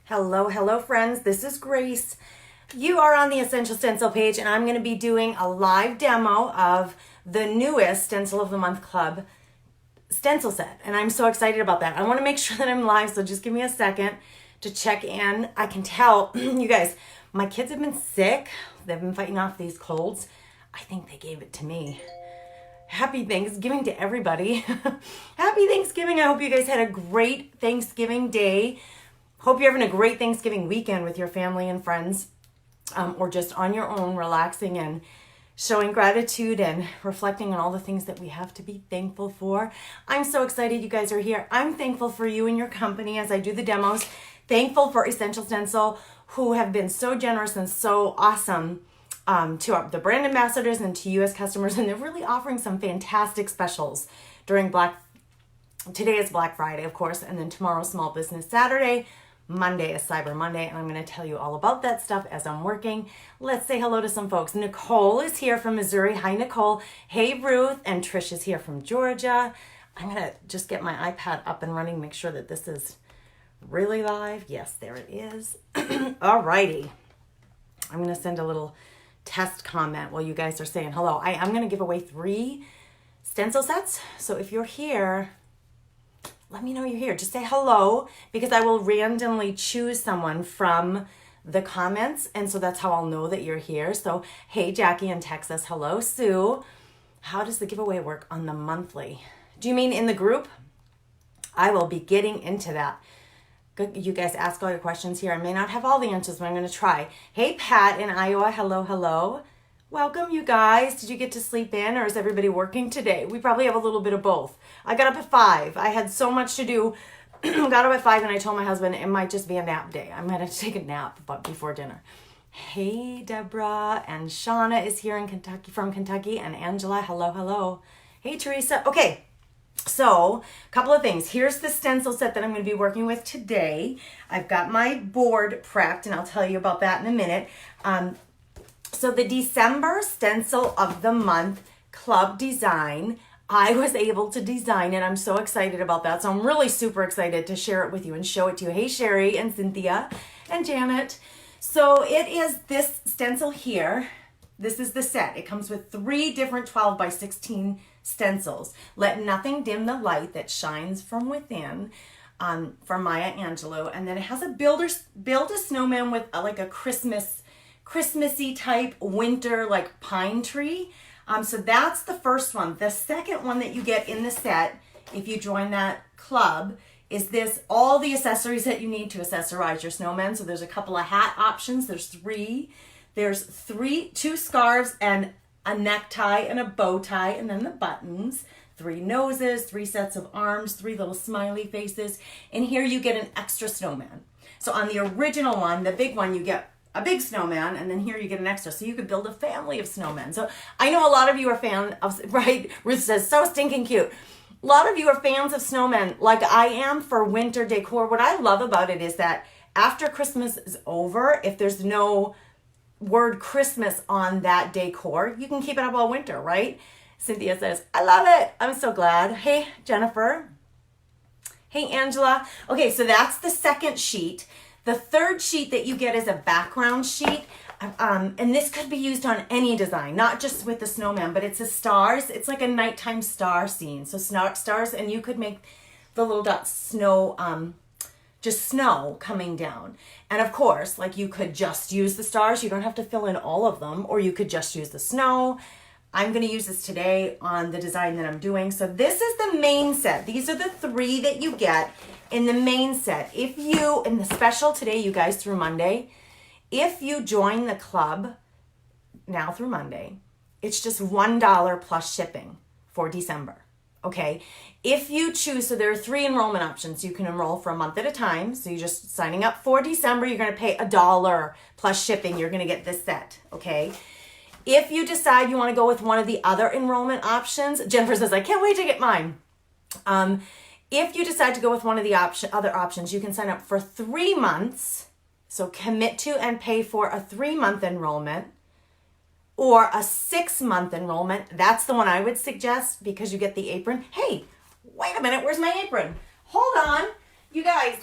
Hello, friends. This is Grace. You are on the Essential Stencil page, and I'm going to be doing a live demo of the newest Stencil of the Month Club stencil set, and I'm so excited about that. I want to make sure that I'm live, so just give me a second to check in. I can tell, you guys, my kids have been sick. They've been fighting off these colds. I think they gave it to me. Happy Thanksgiving to everybody. Happy Thanksgiving. I hope you guys had a great Thanksgiving day. Hope you're having a great Thanksgiving weekend with your family and friends, or just on your own, relaxing and showing gratitude and reflecting on all the things that we have to be thankful for. I'm so excited you guys are here. I'm thankful for you and your company as I do the demos. Thankful for Essential Stencil, who have been so generous and so awesome to the brand ambassadors and to you as customers. And they're really offering some fantastic specials during today is Black Friday, of course, and then tomorrow's Small Business Saturday. Monday is Cyber Monday, and I'm going to tell you all about that stuff as I'm working. Let's say hello to some folks. Nicole is here from Missouri. Hi, Nicole. Hey, Ruth. And Trish is here from Georgia. I'm going to just get my iPad up and running, make sure that this is really live. Yes, there it is. All righty. I'm going to send a little test comment while you guys are saying hello. I'm going to give away 3 stencil sets. So if you're here, let me know you're here. Just say hello, because I will randomly choose someone from the comments. And so that's how I'll know that you're here. So, hey, Jackie in Texas. Hello, Sue. How does the giveaway work on the monthly? Do you mean in the group? I will be getting into that. You guys ask all your questions here. I may not have all the answers, but I'm going to try. Hey, Pat in Iowa. Hello. Welcome, you guys. Did you get to sleep in, or is everybody working today? We probably have a little bit of both. I got up at 5. I had so much to do. Got up at 5, and I told my husband it might just be a nap day. I'm going to take a nap before dinner. Hey, Deborah, and Shauna is here in Kentucky, from Kentucky, and Angela. Hello. Hey, Teresa. Okay, so a couple of things. Here's the stencil set that I'm going to be working with today. I've got my board prepped, and I'll tell you about that in a minute. So the December Stencil of the Month Club design, I was able to design it. I'm so excited about that. So I'm really super excited to share it with you and show it to you. Hey, Sherry and Cynthia and Janet. So it is this stencil here. This is the set. It comes with 3 different 12 by 16 stencils. Let Nothing Dim the Light That Shines from Within, from Maya Angelou. And then it has a build a snowman with like a Christmassy type winter like pine tree. So that's the first one. The second one that you get in the set, if you join that club, is all the accessories that you need to accessorize your snowman. So there's a couple of hat options. There's 3. There's 2 scarves and a necktie and a bow tie, and then the buttons, 3 noses, 3 sets of arms, 3 little smiley faces. And here you get an extra snowman. So on the original one, the big one, you get a big snowman, and then here you get an extra. So you could build a family of snowmen. So I know a lot of you are fans of, right? Ruth says, so stinking cute. A lot of you are fans of snowmen, like I am for winter decor. What I love about it is that after Christmas is over, if there's no word Christmas on that decor, you can keep it up all winter, right? Cynthia says, I love it. I'm so glad. Hey, Jennifer. Hey, Angela. Okay, so that's the second sheet. The third sheet that you get is a background sheet. And this could be used on any design, not just with the snowman, but it's a stars. It's like a nighttime star scene. So stars, and you could make the little dots snow, just snow coming down. And of course, like you could just use the stars. You don't have to fill in all of them, or you could just use the snow. I'm going to use this today on the design that I'm doing. So this is the main set. These are the 3 that you get in the main set. In the special today, you guys, through Monday, if you join the club now through Monday, it's just $1 plus shipping for December. Okay. If you choose, so there are 3 enrollment options. You can enroll for a month at a time. So you're just signing up for December. You're going to pay $1 plus shipping. You're going to get this set. Okay. If you decide you want to go with one of the other enrollment options, Jennifer says, I can't wait to get mine. If you decide to go with one of the other options, you can sign up for 3 months. So commit to and pay for a 3-month enrollment, or a 6-month enrollment. That's the one I would suggest, because you get the apron. Hey, wait a minute, where's my apron? Hold on. You guys,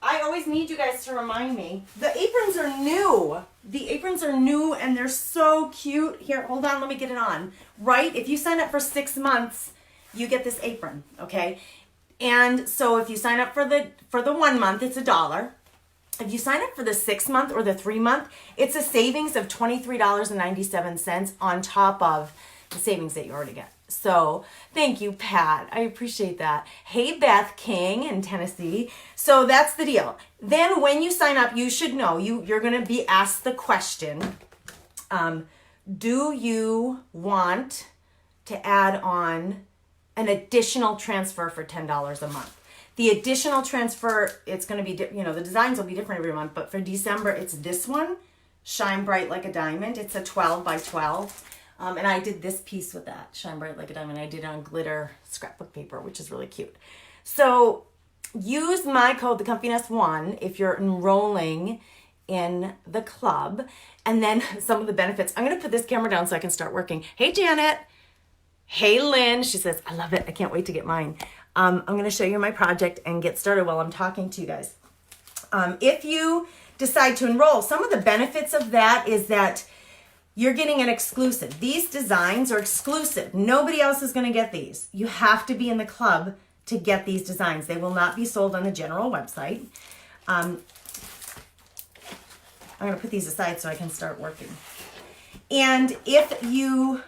I always need you guys to remind me. The aprons are new. The aprons are new and they're so cute. Here, hold on, let me get it on. Right? If you sign up for 6 months, you get this apron, okay? And so if you sign up for the 1 month, it's $1. If you sign up for the 6 month or the 3 month, it's a savings of $23.97 on top of the savings that you already get. So thank you, Pat. I appreciate that. Hey, Beth King in Tennessee. So that's the deal. Then when you sign up, you should know you're going to be asked the question, do you want to add on an additional transfer for $10 a month? The additional transfer, it's going to be, the designs will be different every month, but for December, it's this one, Shine Bright Like a Diamond. It's a 12 by 12. And I did this piece with that, Shine Bright Like a Diamond. I did it on glitter scrapbook paper, which is really cute. So use my code, TheComfiness1, if you're enrolling in the club. And then some of the benefits. I'm going to put this camera down so I can start working. Hey, Janet. Hey, Lynn. She says, I love it. I can't wait to get mine. I'm going to show you my project and get started while I'm talking to you guys. If you decide to enroll, some of the benefits of that is that you're getting an exclusive. These designs are exclusive. Nobody else is going to get these. You have to be in the club to get these designs. They will not be sold on the general website. I'm going to put these aside so I can start working. And if you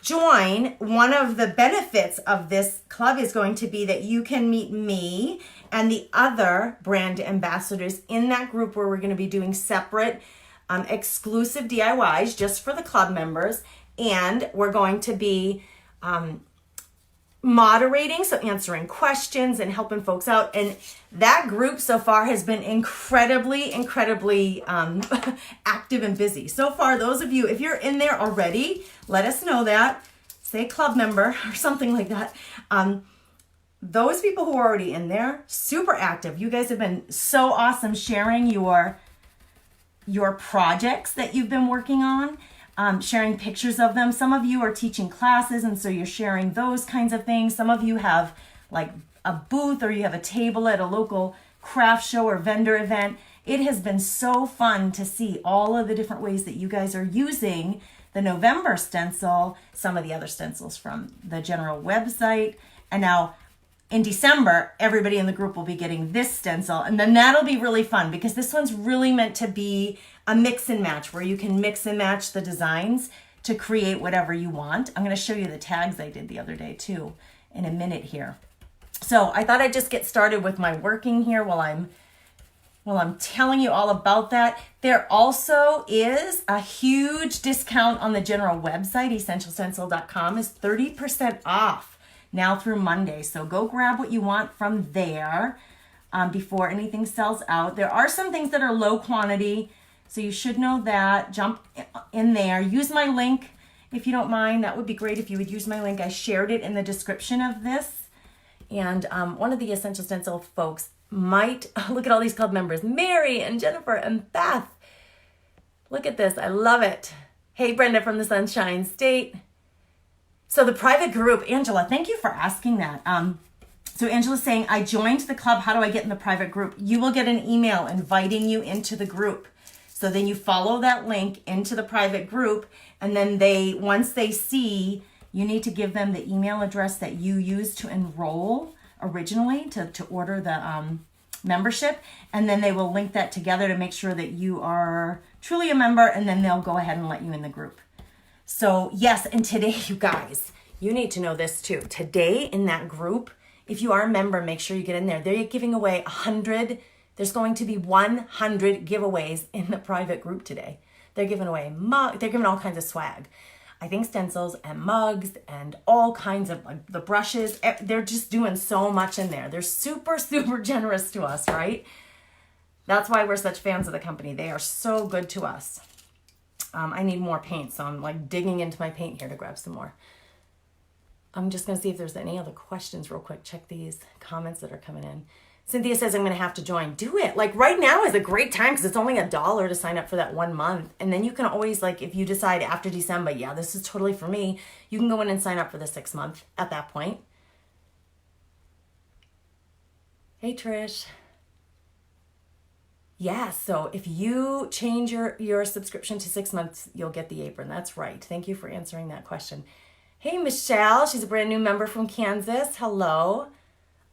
join, one of the benefits of this club is going to be that you can meet me and the other brand ambassadors in that group where we're going to be doing separate exclusive DIYs just for the club members, and we're going to be moderating, so answering questions and helping folks out. And that group so far has been incredibly active and busy. So far, those of you, if you're in there already, let us know that. Say club member or something like that. Those people who are already in there, super active. You guys have been so awesome sharing your projects that you've been working on, sharing pictures of them. Some of you are teaching classes, and so you're sharing those kinds of things. Some of you have like a booth or you have a table at a local craft show or vendor event. It has been so fun to see all of the different ways that you guys are using the November stencil, some of the other stencils from the general website, and now in December, everybody in the group will be getting this stencil, and then that'll be really fun because this one's really meant to be a mix and match where you can mix and match the designs to create whatever you want. I'm going to show you the tags I did the other day too in a minute here. So I thought I'd just get started with my working here while I'm telling you all about that. There also is a huge discount on the general website, essentialstencil.com, is 30% off now through Monday. So go grab what you want from there before anything sells out. There are some things that are low quantity, so you should know that. Jump in there. Use my link if you don't mind. That would be great if you would use my link. I shared it in the description of this. And one of the Essential Stencil folks might, look at all these club members, Mary and Jennifer and Beth. Look at this. I love it. Hey, Brenda from the Sunshine State. So the private group, Angela, thank you for asking that. So Angela's saying, I joined the club. How do I get in the private group? You will get an email inviting you into the group. So then you follow that link into the private group. And then once they see, you need to give them the email address that you used to enroll originally to order the membership. And then they will link that together to make sure that you are truly a member. And then they'll go ahead and let you in the group. So yes, and today, you guys, you need to know this too. Today in that group, if you are a member, make sure you get in there. They're giving away 100. There's going to be 100 giveaways in the private group today. They're giving away they're giving all kinds of swag. I think stencils and mugs and all kinds of the brushes. They're just doing so much in there. They're super generous to us, right? That's why we're such fans of the company. They are so good to us. I need more paint, so I'm like digging into my paint here to grab some more. I'm just going to see if there's any other questions real quick. Check these comments that are coming in. Cynthia says I'm going to have to join. Do it. Like right now is a great time because it's only $1 to sign up for that 1 month. And then you can always, like, if you decide after December, yeah, this is totally for me, you can go in and sign up for the 6 month at that point. Hey, Trish. Yeah, so if you change your subscription to 6 months, you'll get the apron. That's right. Thank you for answering that question. Hey, Michelle. She's a brand new member from Kansas. Hello.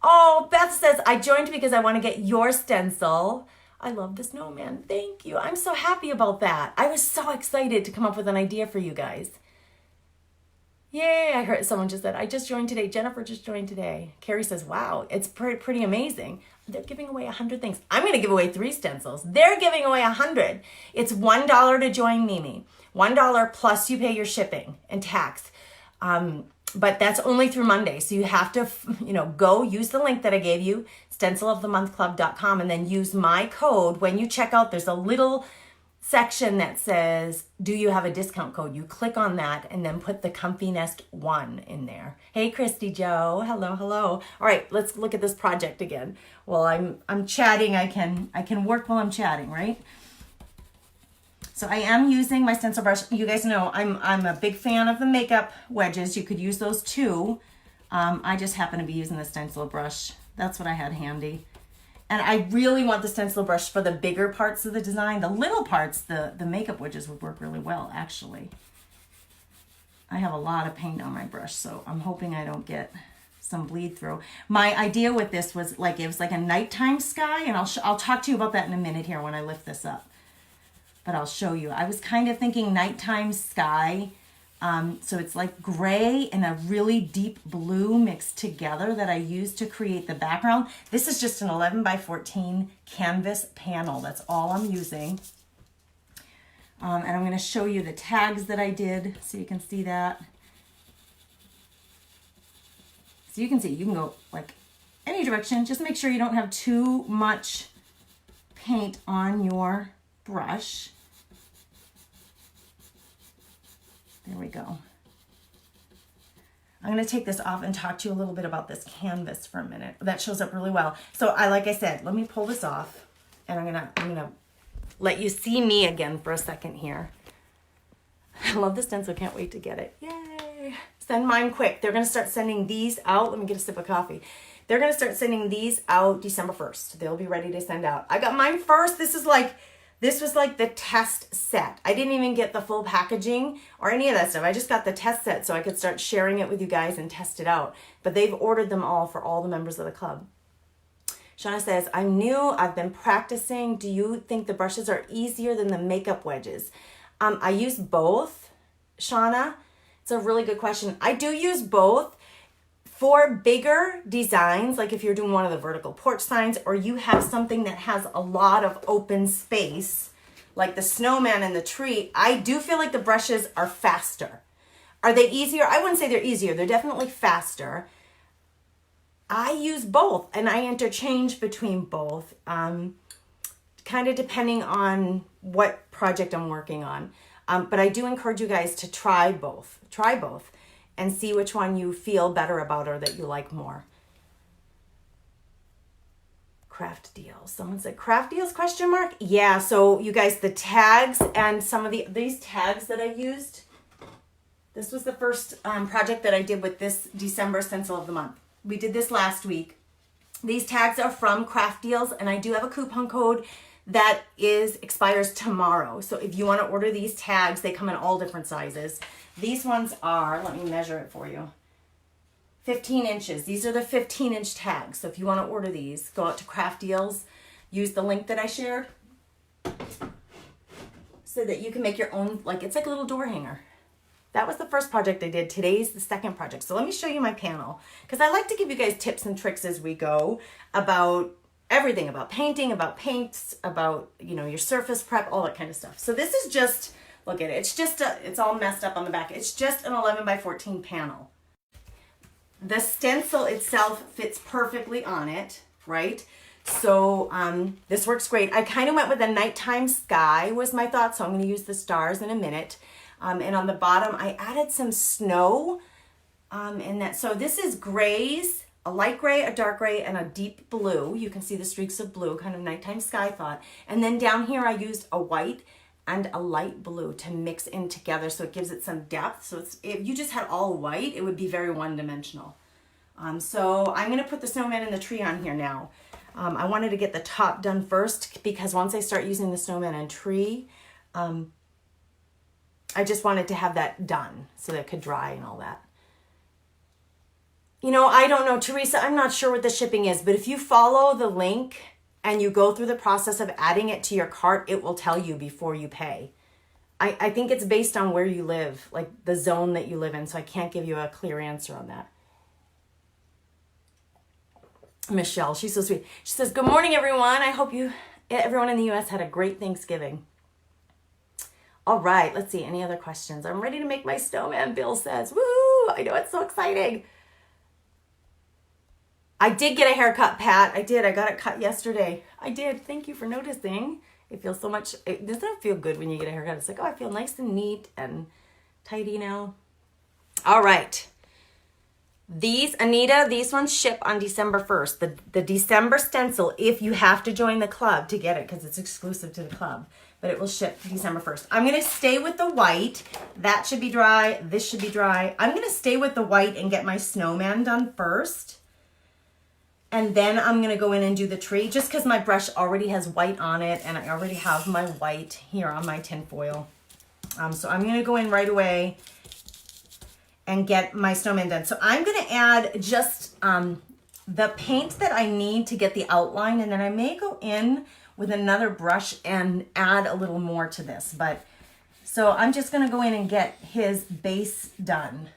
Oh, Beth says, I joined because I want to get your stencil. I love the snowman. Thank you. I'm so happy about that. I was so excited to come up with an idea for you guys. Yay, I heard someone just said, I just joined today. Jennifer just joined today. Carrie says, wow, it's pretty amazing. They're giving away 100 things. I'm going to give away 3 stencils. They're giving away 100. It's $1 to join Mimi. $1 plus you pay your shipping and tax. But that's only through Monday. So you have to, go use the link that I gave you, stencilofthemonthclub.com, and then use my code. When you check out, there's a little section that says, do you have a discount code? You click on that and then put the Comfy Nest 1 in there. Hey, Christy Joe. Hello, hello. All right, let's look at this project again. While I'm chatting, I can work while I'm chatting, right? So I am using my stencil brush. You guys know I'm a big fan of the makeup wedges. You could use those too. I just happen to be using the stencil brush. That's what I had handy. And I really want the stencil brush for the bigger parts of the design. The little parts, the makeup wedges would work really well, actually. I have a lot of paint on my brush, so I'm hoping I don't get some bleed through. My idea with this was it was like a nighttime sky, and I'll talk to you about that in a minute here when I lift this up. But I'll show you. I was kind of thinking nighttime sky. So it's like gray and a really deep blue mixed together that I used to create the background. This is just an 11 by 14 canvas panel. That's all I'm using. And I'm going to show you the tags that I did so you can see that. So you can see, you can go like any direction. Just make sure you don't have too much paint on your brush. There we go. I'm going to take this off and talk to you a little bit about this canvas for a minute. That shows up really well. So like I said, let me pull this off, and I'm gonna let you see me again for a second here. I love the stencil. Can't wait to get it. Yay! Send mine quick. They're going to start sending these out. Let me get a sip of coffee. They're going to start sending these out December 1st. They'll be ready to send out. I got mine first. This was like the test set. I didn't even get the full packaging or any of that stuff. I just got the test set so I could start sharing it with you guys and test it out. But they've ordered them all for all the members of the club. Shauna says, I'm new. I've been practicing. Do you think the brushes are easier than the makeup wedges? I use both, Shauna. It's a really good question. I do use both. For bigger designs, like if you're doing one of the vertical porch signs, or you have something that has a lot of open space, like the snowman and the tree, I do feel like the brushes are faster. Are they easier? I wouldn't say they're easier. They're definitely faster. I use both, and I interchange between both, kind of depending on what project I'm working on. But I do encourage you guys to try both. Try both. And see which one you feel better about or that you like more. Craft deals. Someone said craft deals, question mark? Yeah, so you guys, the tags and some of these tags that I used, this was the first project that I did with this December stencil of the month. We did this last week. These tags are from Craft Deals, and I do have a coupon code that expires tomorrow. So if you want to order these tags, they come in all different sizes. These ones are, let me measure it for you, 15 inches. These are the 15-inch tags. So if you want to order these, go out to Craft Deals, use the link that I shared so that you can make your own, it's like a little door hanger. That was the first project I did. Today's the second project. So let me show you my panel, because I like to give you guys tips and tricks as we go about everything, about painting, about paints, about, your surface prep, all that kind of stuff. So this is just, look at it. It's all messed up on the back. It's just an 11 by 14 panel. The stencil itself fits perfectly on it, right? So this works great. I kind of went with a nighttime sky was my thought. So I'm going to use the stars in a minute. And on the bottom, I added some snow in that. So this is grays, a light gray, a dark gray, and a deep blue. You can see the streaks of blue, kind of nighttime sky thought. And then down here, I used a white and a light blue to mix in together so it gives it some depth. So if you just had all white, it would be very one-dimensional. So I'm going to put the snowman and the tree on here now. I wanted to get the top done first because once I start using the snowman and tree, I just wanted to have that done so that it could dry and all that. You know, I don't know, Teresa, I'm not sure what the shipping is, but if you follow the link and you go through the process of adding it to your cart, it will tell you before you pay. I think it's based on where you live, like the zone that you live in, so I can't give you a clear answer on that. Michelle, she's so sweet. She says, good morning, everyone. I hope everyone in the U.S. had a great Thanksgiving. All right, let's see. Any other questions? I'm ready to make my snowman, Bill says. Woo! I know, it's so exciting. I did get a haircut, Pat. I did. I got it cut yesterday. I did. Thank you for noticing. It feels so much. Doesn't it feel good when you get a haircut? It's like, oh, I feel nice and neat and tidy now. All right. These, Anita, these ones ship on December 1st. The December stencil, if you have to join the club to get it, because it's exclusive to the club. But it will ship December 1st. I'm going to stay with the white. That should be dry. This should be dry. I'm going to stay with the white and get my snowman done first. And then I'm going to go in and do the tree just because my brush already has white on it and I already have my white here on my tin foil. So I'm going to go in right away and get my snowman done. So I'm going to add just the paint that I need to get the outline, and then I may go in with another brush and add a little more to this. But so I'm just going to go in and get his base done.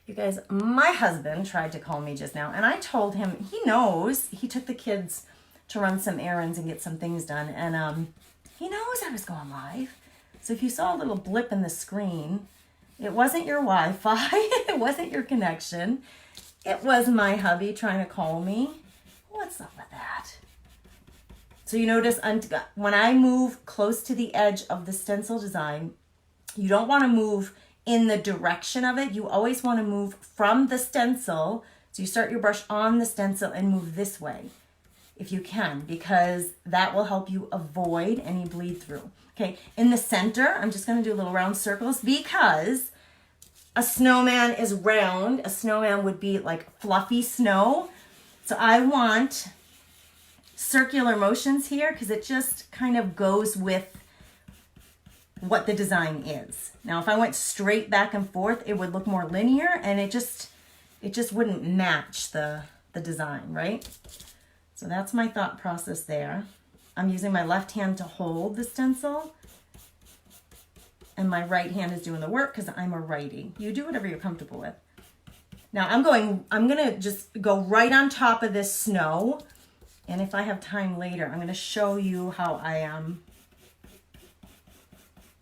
You guys, my husband tried to call me just now, and I told him, he knows, he took the kids to run some errands and get some things done, and he knows I was going live. So if you saw a little blip in the screen, it wasn't your Wi-Fi, it wasn't your connection, it was my hubby trying to call me. What's up with that? So you notice when I move close to the edge of the stencil design, you don't want to move in the direction of it. You always want to move from the stencil. So you start your brush on the stencil and move this way if you can, because that will help you avoid any bleed through. Okay, in the center, I'm just going to do little round circles because a snowman is round. A snowman would be like fluffy snow. So I want circular motions here because it just kind of goes with what the design is. Now, if I went straight back and forth, it would look more linear and it just wouldn't match the design, right? So that's my thought process there. I'm using my left hand to hold the stencil and my right hand is doing the work because I'm a righty. You do whatever you're comfortable with. Now I'm gonna just go right on top of this snow, and if I have time later, I'm gonna show you how I'm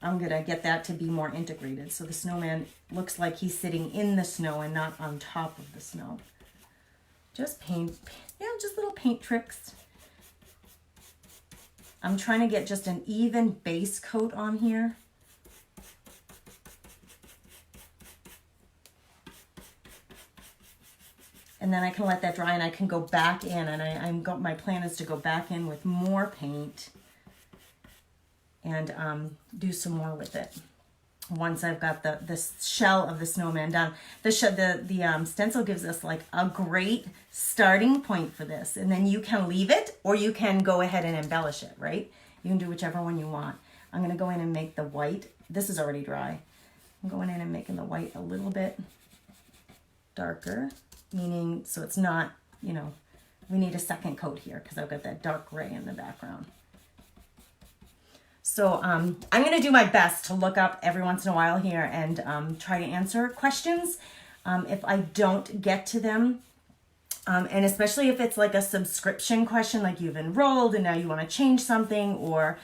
gonna get that to be more integrated. So the snowman looks like he's sitting in the snow and not on top of the snow. Just just little paint tricks. I'm trying to get just an even base coat on here. And then I can let that dry and I can go back in, and my plan is to go back in with more paint and do some more with it once I've got the shell of the snowman done. The stencil gives us like a great starting point for this, and then you can leave it or you can go ahead and embellish it, right? You can do whichever one you want. I'm going to go in and make the white. This is already dry. I'm going in and making the white a little bit darker, meaning so it's not, we need a second coat here because I've got that dark gray in the background. So I'm going to do my best to look up every once in a while here and try to answer questions if I don't get to them. And especially if it's like a subscription question, like you've enrolled and now you want to change something, or,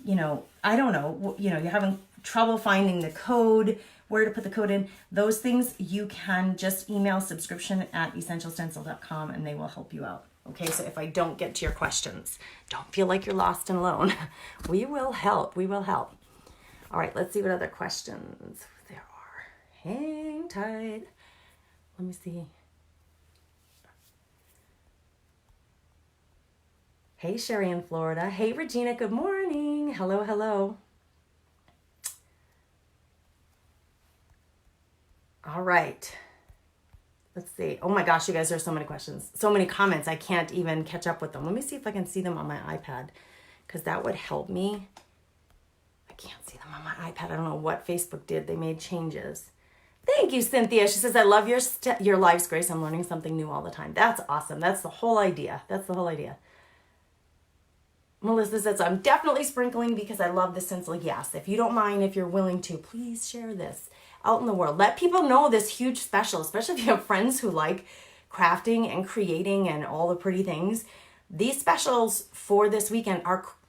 I don't know, you're having trouble finding the code, where to put the code in, those things, you can just email subscription@essentialstencil.com and they will help you out. Okay, so if I don't get to your questions, don't feel like you're lost and alone. We will help. We will help. All right, let's see what other questions there are. Hang tight. Let me see. Hey, Sherry in Florida. Hey, Regina, good morning. Hello, hello. All right. Let's see. Oh my gosh, you guys, there's so many questions. So many comments. I can't even catch up with them. Let me see if I can see them on my iPad because that would help me. I can't see them on my iPad. I don't know what Facebook did. They made changes. Thank you, Cynthia. She says, I love your lives, Grace. I'm learning something new all the time. That's awesome. That's the whole idea. That's the whole idea. Melissa says, I'm definitely sprinkling because I love the stencil. Yes, if you don't mind, if you're willing to, please share this out in the world. Let people know this huge special, especially if you have friends who like crafting and creating and all the pretty things. These specials for this weekend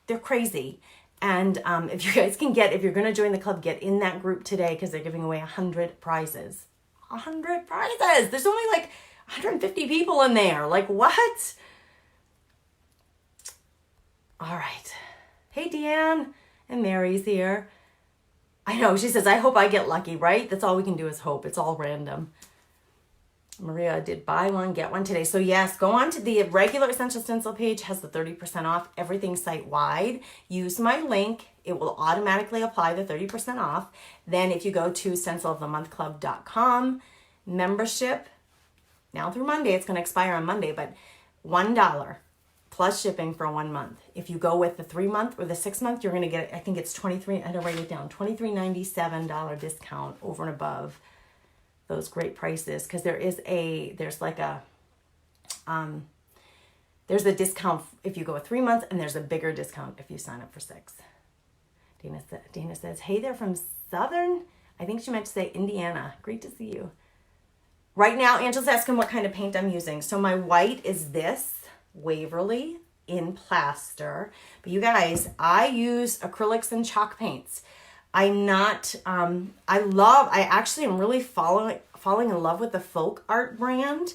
they're crazy. And if you guys can if you're going to join the club, get in that group today because they're giving away 100 prizes. 100 prizes. There's only like 150 people in there. Like what? All right. Hey, Deanne. And Mary's here. I know. She says, I hope I get lucky, right? That's all we can do is hope. It's all random. Maria did buy one, get one today. So yes, go on to the regular Essential Stencil page, has the 30% off, everything site-wide. Use my link. It will automatically apply the 30% off. Then if you go to stencilofthemonthclub.com, membership, now through Monday, it's going to expire on Monday, but $1 plus shipping for 1 month. If you go with the 3-month or the 6-month, you're going to get, I think it's $23, I had to write it down, $23.97 discount over and above those great prices, because there's a discount if you go with 3 months, and there's a bigger discount if you sign up for 6. Dana says, hey, they're from Southern, I think she meant to say Indiana. Great to see you. Right now, Angela's asking what kind of paint I'm using. So my white is this Waverly in plaster, but you guys, I use acrylics and chalk paints. I'm not, I actually am really falling in love with the Folk Art brand.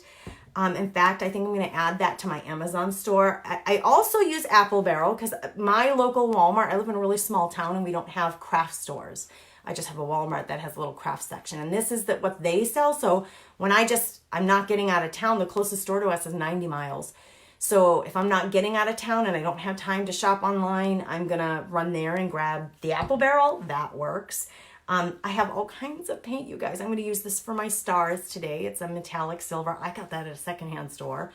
In fact, I think I'm going to add that to my Amazon store. I also use Apple Barrel because my local Walmart, I live in a really small town and we don't have craft stores. I just have a Walmart that has a little craft section, and this is what they sell. So when I'm not getting out of town, the closest store to us is 90 miles. So if I'm not getting out of town and I don't have time to shop online, I'm going to run there and grab the Apple Barrel. That works. I have all kinds of paint, you guys. I'm going to use this for my stars today. It's a metallic silver. I got that at a secondhand store.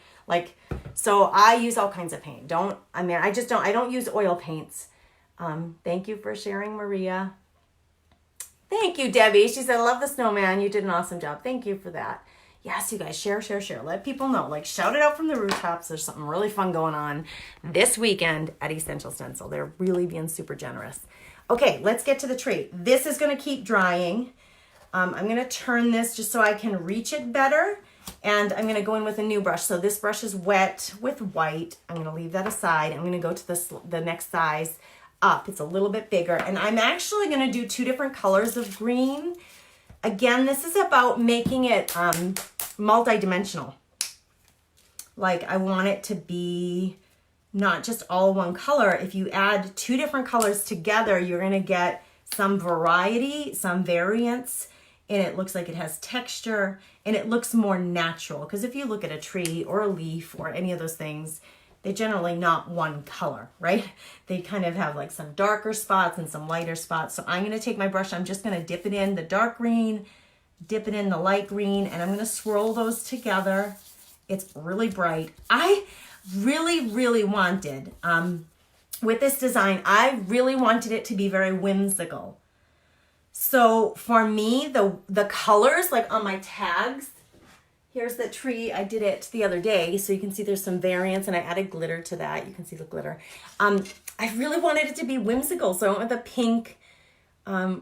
So I use all kinds of paint. I don't use oil paints. Thank you for sharing, Maria. Thank you, Debbie. She said, I love the snowman. You did an awesome job. Thank you for that. Yes, you guys, share. Let people know. Shout it out from the rooftops. There's something really fun going on this weekend at Essential Stencil. They're really being super generous. Okay, let's get to the tree. This is going to keep drying. I'm going to turn this just so I can reach it better. And I'm going to go in with a new brush. So this brush is wet with white. I'm going to leave that aside. I'm going to go to the next size up. It's a little bit bigger. And I'm actually going to do 2 different colors of green. Again, this is about making it multi-dimensional. I want it to be not just all one color. If you add 2 different colors together, you're going to get some variety, some variance, and it looks like it has texture, and it looks more natural. Because if you look at a tree or a leaf or any of those things, they're generally not one color, right? They kind of have some darker spots and some lighter spots. So I'm going to take my brush, I'm just going to dip it in the dark green, dip it in the light green, and I'm going to swirl those together. It's really bright. I really wanted, with this design, I really wanted it to be very whimsical. So for me, the colors, on my tags, here's the tree. I did it the other day, so you can see there's some variance, and I added glitter to that. You can see the glitter. I really wanted it to be whimsical, so I went with the pink,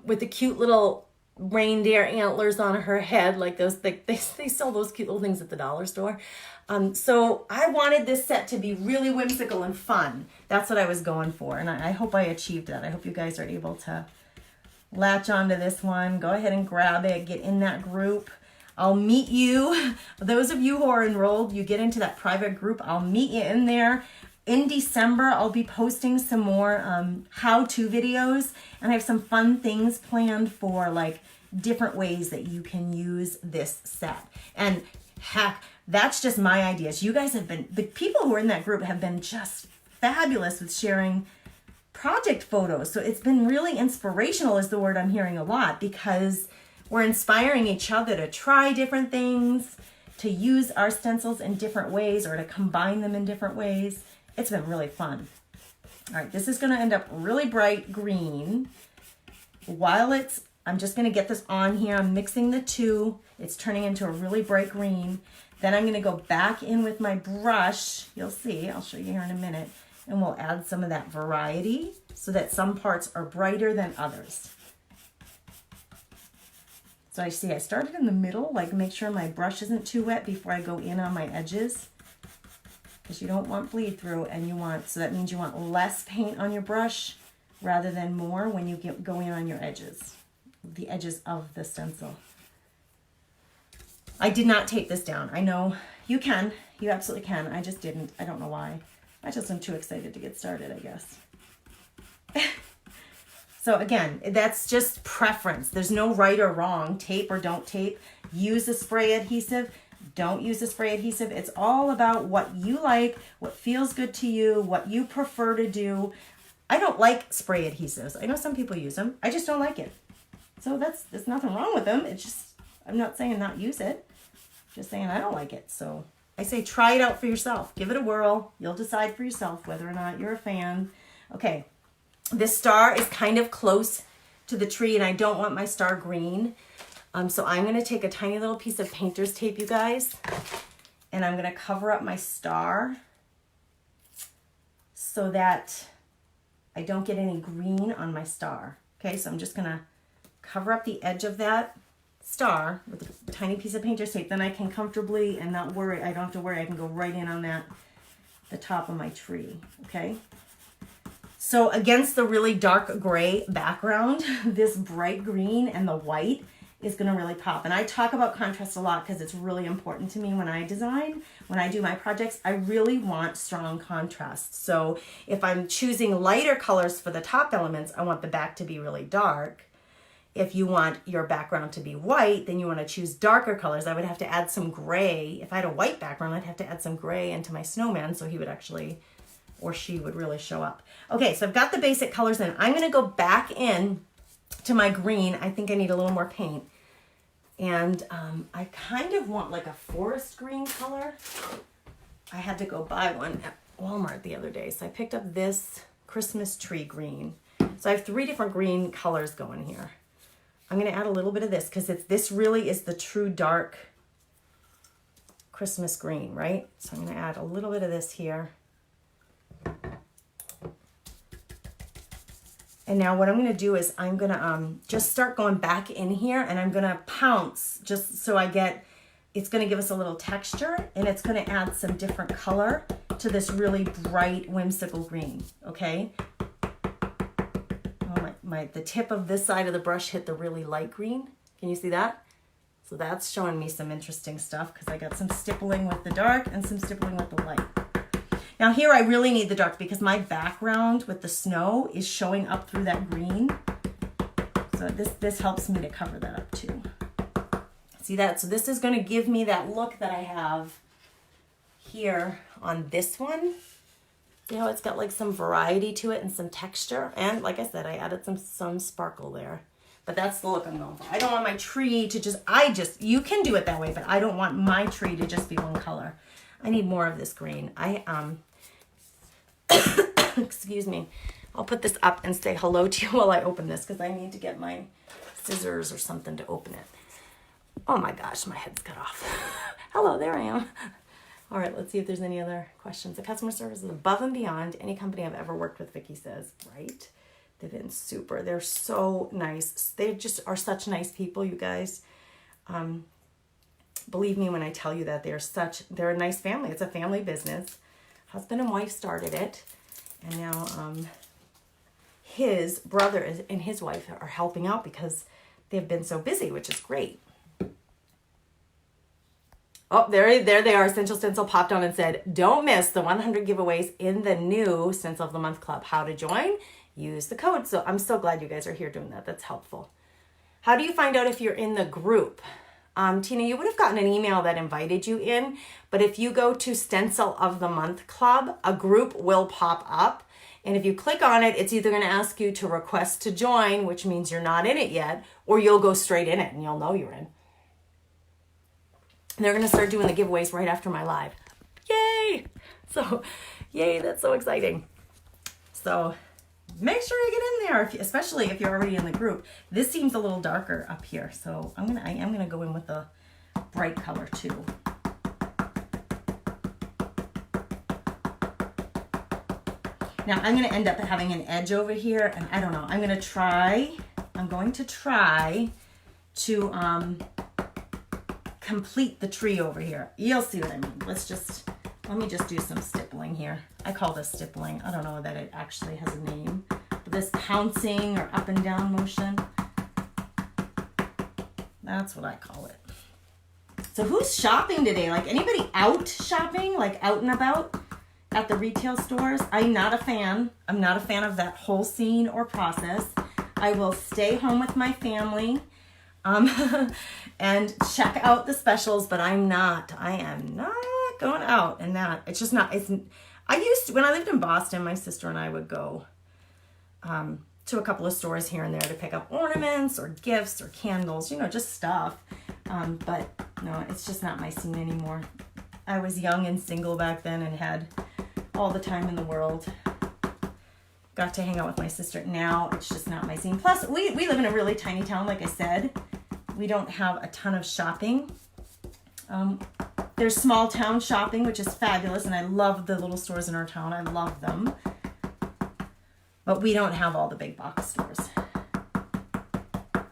with the cute little reindeer antlers on her head, those. They sell those cute little things at the dollar store. So I wanted this set to be really whimsical and fun. That's what I was going for, and I hope I achieved that. I hope you guys are able to latch onto this one. Go ahead and grab it. Get in that group. I'll meet you. Those of you who are enrolled, you get into that private group. I'll meet you in there. In December, I'll be posting some more how-to videos, and I have some fun things planned for different ways that you can use this set. And heck, that's just my ideas. You guys have been, the people who are in that group have been just fabulous with sharing project photos. So it's been really inspirational is the word I'm hearing a lot, because we're inspiring each other to try different things, to use our stencils in different ways or to combine them in different ways. It's been really fun. All right, this is gonna end up really bright green. I'm just gonna get this on here. I'm mixing the two. It's turning into a really bright green. Then I'm gonna go back in with my brush. You'll see, I'll show you here in a minute. And we'll add some of that variety so that some parts are brighter than others. So I started in the middle, like make sure my brush isn't too wet before I go in on my edges. Because you don't want bleed through, and so that means you want less paint on your brush rather than more when you go in on your edges, the edges of the stencil. I did not tape this down. I know you can, you absolutely can. I just didn't. I don't know why. I just am too excited to get started, I guess. So again, that's just preference. There's no right or wrong. Tape or don't tape. Use a spray adhesive. Don't use a spray adhesive. It's all about what you like, what feels good to you, what you prefer to do. I don't like spray adhesives. I know some people use them. I just don't like it. So there's nothing wrong with them. It's just, I'm not saying not use it. Just saying I don't like it. So I say try it out for yourself. Give it a whirl. You'll decide for yourself whether or not you're a fan. Okay, this star is kind of close to the tree, and I don't want my star green. So I'm going to take a tiny little piece of painter's tape, you guys, and I'm going to cover up my star so that I don't get any green on my star. Okay, so I'm just going to cover up the edge of that star with a tiny piece of painter's tape. Then I can comfortably and not worry. I don't have to worry. I can go right in on the top of my tree. Okay. So against the really dark gray background, this bright green and the white is going to really pop. And I talk about contrast a lot because it's really important to me when I design, when I do my projects. I really want strong contrast. So if I'm choosing lighter colors for the top elements, I want the back to be really dark. If you want your background to be white, then you want to choose darker colors. I would have to add some gray. If I had a white background, I'd have to add some gray into my snowman so he would actually, or she would really show up. Okay, so I've got the basic colors in. I'm going to go back in to my green. I think I need a little more paint. And I kind of want like a forest green color. I had to go buy one at Walmart the other day. So I picked up this Christmas tree green. So I have 3 different green colors going here. I'm going to add a little bit of this because this really is the true dark Christmas green, right? So I'm going to add a little bit of this here. And now what I'm going to do is I'm going to just start going back in here, and I'm going to pounce just so it's going to give us a little texture, and it's going to add some different color to this really bright whimsical green, okay? Oh, the tip of this side of the brush hit the really light green. Can you see that? So that's showing me some interesting stuff because I got some stippling with the dark and some stippling with the light. Now here I really need the dark because my background with the snow is showing up through that green. So this helps me to cover that up too. See that? So this is going to give me that look that I have here on this one. You know, it's got like some variety to it and some texture. And like I said, I added some sparkle there. But that's the look I'm going for. I don't want my tree to you can do it that way, but I don't want my tree to just be one color. I need more of this green. Excuse me. I'll put this up and say hello to you while I open this because I need to get my scissors or something to open it. Oh my gosh, my head's cut off. Hello, there I am. All right, let's see if there's any other questions. The customer service is above and beyond any company I've ever worked with, Vicki says. Right? They've been super. They're so nice. They just are such nice people, you guys. Believe me when I tell you that they're a nice family. It's a family business. Husband and wife started it. And now his brother and his wife are helping out because they've been so busy, which is great. Oh, there they are. Essential Stencil popped on and said, don't miss the 100 giveaways in the new Stencil of the Month Club. How to join? Use the code. So I'm so glad you guys are here doing that. That's helpful. How do you find out if you're in the group? Tina, you would have gotten an email that invited you in, but if you go to Stencil of the Month Club, a group will pop up. And if you click on it, it's either going to ask you to request to join, which means you're not in it yet, or you'll go straight in it and you'll know you're in. And they're gonna start doing the giveaways right after my live. Yay! So, yay, that's so exciting. So make sure you get in there, especially if you're already in the group. This seems a little darker up here, so I am gonna go in with a bright color too. Now I'm gonna end up having an edge over here, and I don't know. I'm going to try to complete the tree over here. You'll see what I mean. Let me just do some stippling here. I call this stippling. I don't know that it actually has a name. But this pouncing or up and down motion, that's what I call it. So who's shopping today? Like anybody out shopping, like out and about at the retail stores? I'm not a fan. I'm not a fan of that whole scene or process. I will stay home with my family and check out the specials, but I am not going out and that. It's just not, when I lived in Boston, my sister and I would go to a couple of stores here and there to pick up ornaments or gifts or candles, just stuff. But no, it's just not my scene anymore. I was young and single back then and had all the time in the world. Got to hang out with my sister. Now it's just not my scene. Plus, we live in a really tiny town, like I said. We don't have a ton of shopping. There's small town shopping, which is fabulous, and I love the little stores in our town. I love them. But we don't have all the big box stores.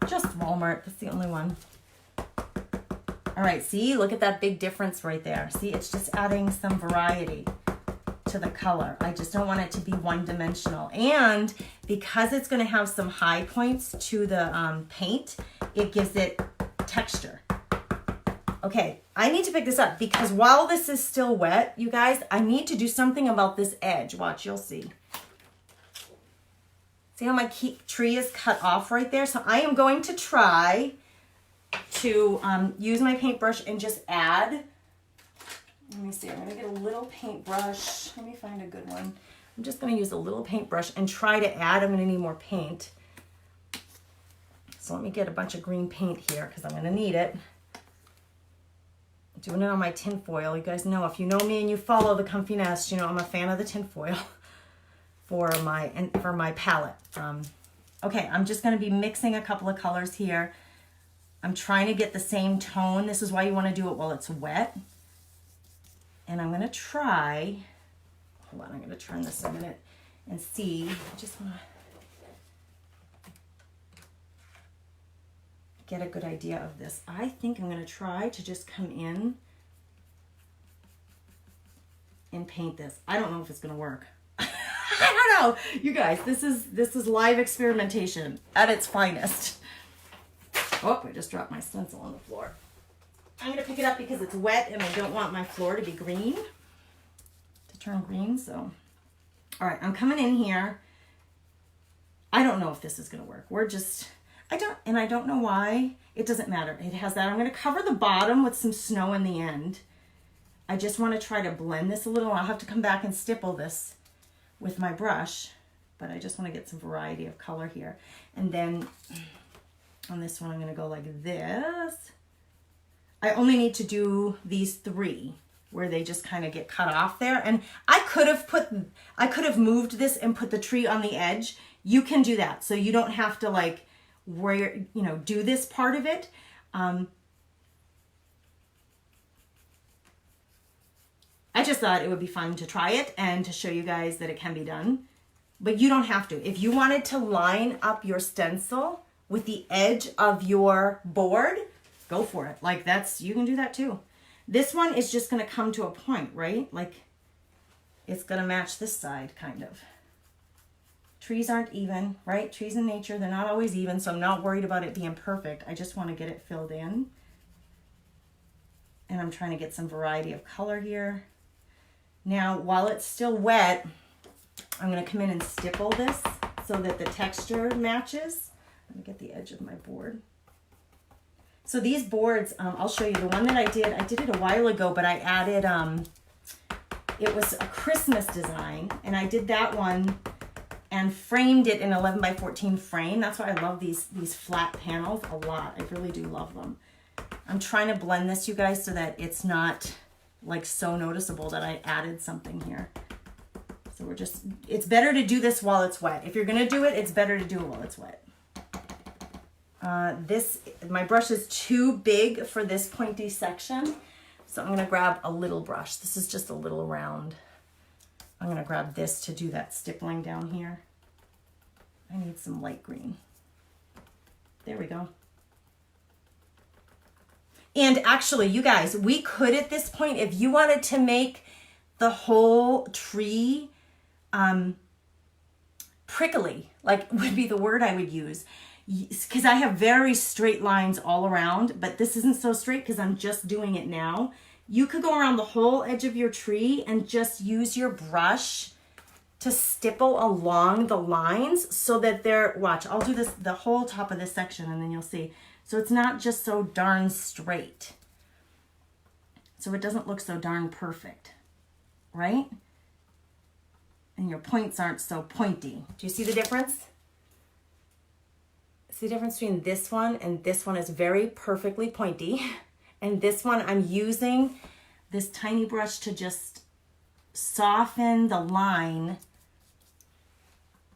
Just Walmart. That's the only one. All right, see? Look at that big difference right there. See, it's just adding some variety to the color. I just don't want it to be one-dimensional. And because it's going to have some high points to the paint, it gives it texture. Okay, I need to pick this up because while this is still wet, you guys, I need to do something about this edge. Watch, you'll see. See how my tree is cut off right there? So I am going to try to use my paintbrush and just add. Let me see, I'm going to get a little paintbrush. Let me find a good one. I'm just going to use a little paintbrush and try to add. I'm going to need more paint. So let me get a bunch of green paint here because I'm going to need it. I'm doing it on my tin foil. You guys know, if you know me and you follow the Comfy Nest, you know I'm a fan of the tin foil for my palette. Okay, I'm just going to be mixing a couple of colors here. I'm trying to get the same tone. This is why you want to do it while it's wet. And I'm going to try, hold on, I'm going to turn this a minute and see. I just want to get a good idea of this. I think I'm going to try to just come in and paint this. I don't know if it's going to work. I don't know. You guys, this is live experimentation at its finest. Oh, I just dropped my stencil on the floor. I'm going to pick it up because it's wet and I don't want my floor to be green, to turn green. So, all right, I'm coming in here. I don't know if this is going to work. I don't know why. It doesn't matter. It has that. I'm going to cover the bottom with some snow in the end. I just want to try to blend this a little. I'll have to come back and stipple this with my brush, but I just want to get some variety of color here. And then on this one, I'm going to go like this. I only need to do these three where they just kind of get cut off there. And I could have moved this and put the tree on the edge. You can do that. So you don't have to like do this part of it. I just thought it would be fun to try it and to show you guys that it can be done, but you don't have to. If you wanted to line up your stencil with the edge of your board, go for it. Like you can do that too. This one is just going to come to a point, right? Like it's going to match this side kind of. Trees aren't even, right? Trees in nature, they're not always even, so I'm not worried about it being perfect. I just want to get it filled in. And I'm trying to get some variety of color here. Now, while it's still wet, I'm going to come in and stipple this so that the texture matches. Let me get the edge of my board. So these boards, I'll show you the one that I did it a while ago, but I added, it was a Christmas design, and I did that one and framed it in 11 by 14 frame. That's why I love these flat panels a lot. I really do love them. I'm trying to blend this, you guys, so that it's not like so noticeable that I added something here. So it's better to do this while it's wet. If you're gonna do it, it's better to do it while it's wet. My brush is too big for this pointy section. So I'm gonna grab a little brush. This is just a little round. I'm gonna grab this to do that stippling down here. I need some light green. There we go. And actually, you guys, we could at this point, if you wanted to make the whole tree prickly, like would be the word I would use, because I have very straight lines all around, but this isn't so straight because I'm just doing it now. You could go around the whole edge of your tree and just use your brush to stipple along the lines so that they're, watch, I'll do this, the whole top of this section, and then you'll see. So it's not just so darn straight. So it doesn't look so darn perfect, right? And your points aren't so pointy. Do you see the difference? See the difference between this one and this one is very perfectly pointy. And this one, I'm using this tiny brush to just soften the line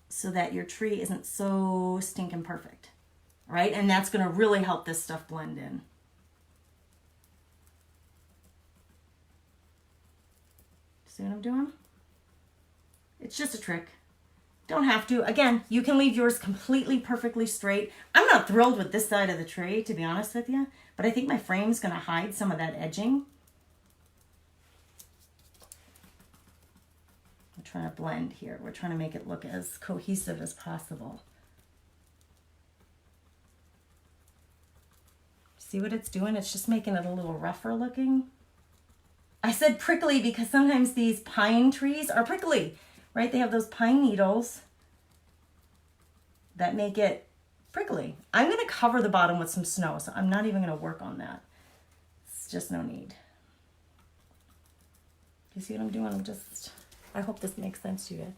so that your tree isn't so stinking perfect, right? And that's gonna really help this stuff blend in. See what I'm doing? It's just a trick. Don't have to. Again, you can leave yours completely perfectly straight. I'm not thrilled with this side of the tree, to be honest with you, but I think my frame's gonna hide some of that edging. We're trying to blend here. We're trying to make it look as cohesive as possible. See what it's doing? It's just making it a little rougher looking. I said prickly because sometimes these pine trees are prickly, right? They have those pine needles that make it prickly. I'm going to cover the bottom with some snow, so I'm not even going to work on that. It's just no need. Do you see what I'm doing? I hope this makes sense to you.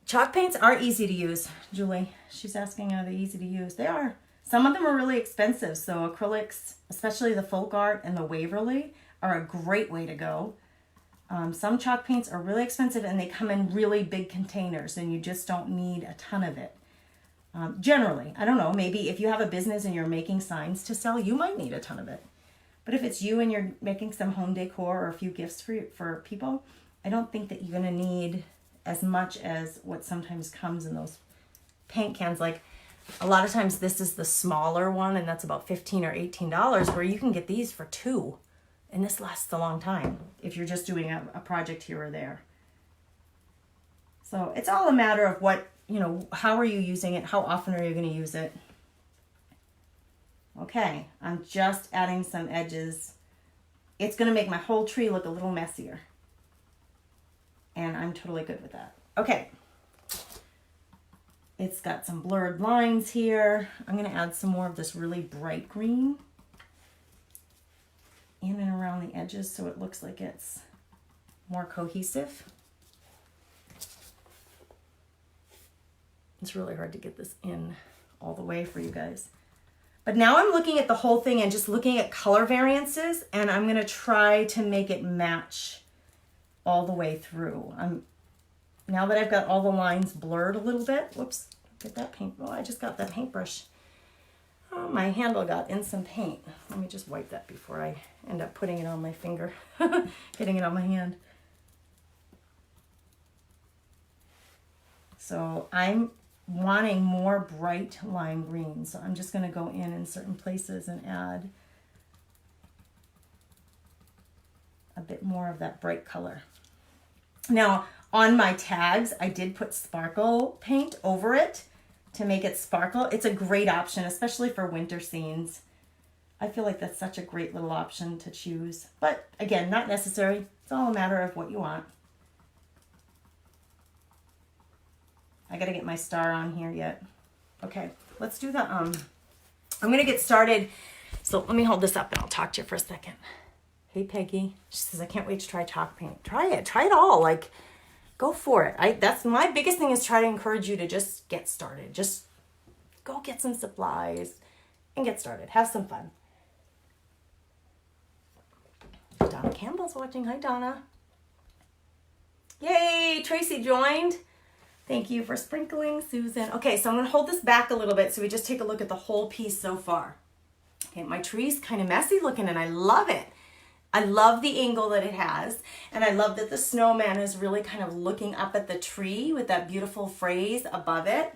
Chalk paints are easy to use, Julie. She's asking, are they easy to use? They are. Some of them are really expensive, so acrylics, especially the Folk Art and the Waverly, are a great way to go. Some chalk paints are really expensive and they come in really big containers and you just don't need a ton of it. Generally, I don't know, maybe if you have a business and you're making signs to sell, you might need a ton of it. But if it's you and you're making some home decor or a few gifts for people, I don't think that you're going to need as much as what sometimes comes in those paint cans. Like a lot of times this is the smaller one and that's about $15 or $18, where you can get these for $2. And this lasts a long time if you're just doing a project here or there. So it's all a matter of what, how are you using it? How often are you going to use it? Okay, I'm just adding some edges. It's going to make my whole tree look a little messier. And I'm totally good with that. Okay. It's got some blurred lines here. I'm going to add some more of this really bright green in and around the edges so it looks like it's more cohesive. It's really hard to get this in all the way for you guys. But now I'm looking at the whole thing and just looking at color variances, and I'm going to try to make it match all the way through. Now that I've got all the lines blurred a little bit, whoops, get that paint. Oh, I just got that paintbrush. Oh, my handle got in some paint. Let me just wipe that before I end up putting it on my finger, getting it on my hand. So I'm wanting more bright lime green. So I'm just going to go in certain places and add a bit more of that bright color. Now, on my tags, I did put sparkle paint over it to make it sparkle. It's a great option, especially for winter scenes. I feel like that's such a great little option to choose. But again, not necessary. It's all a matter of what you want. I gotta get my star on here yet. Okay, let's do the, I'm gonna get started. So let me hold this up and I'll talk to you for a second. Hey, Peggy. She says, I can't wait to try chalk paint. Try it all. Like, go for it. That's my biggest thing, is try to encourage you to just get started. Just go get some supplies and get started. Have some fun. Donna Campbell's watching. Hi, Donna. Yay, Tracy joined. Thank you for sprinkling, Susan. Okay, so I'm going to hold this back a little bit so we just take a look at the whole piece so far. Okay, my tree's kind of messy looking and I love it. I love the angle that it has, and I love that the snowman is really kind of looking up at the tree with that beautiful phrase above it.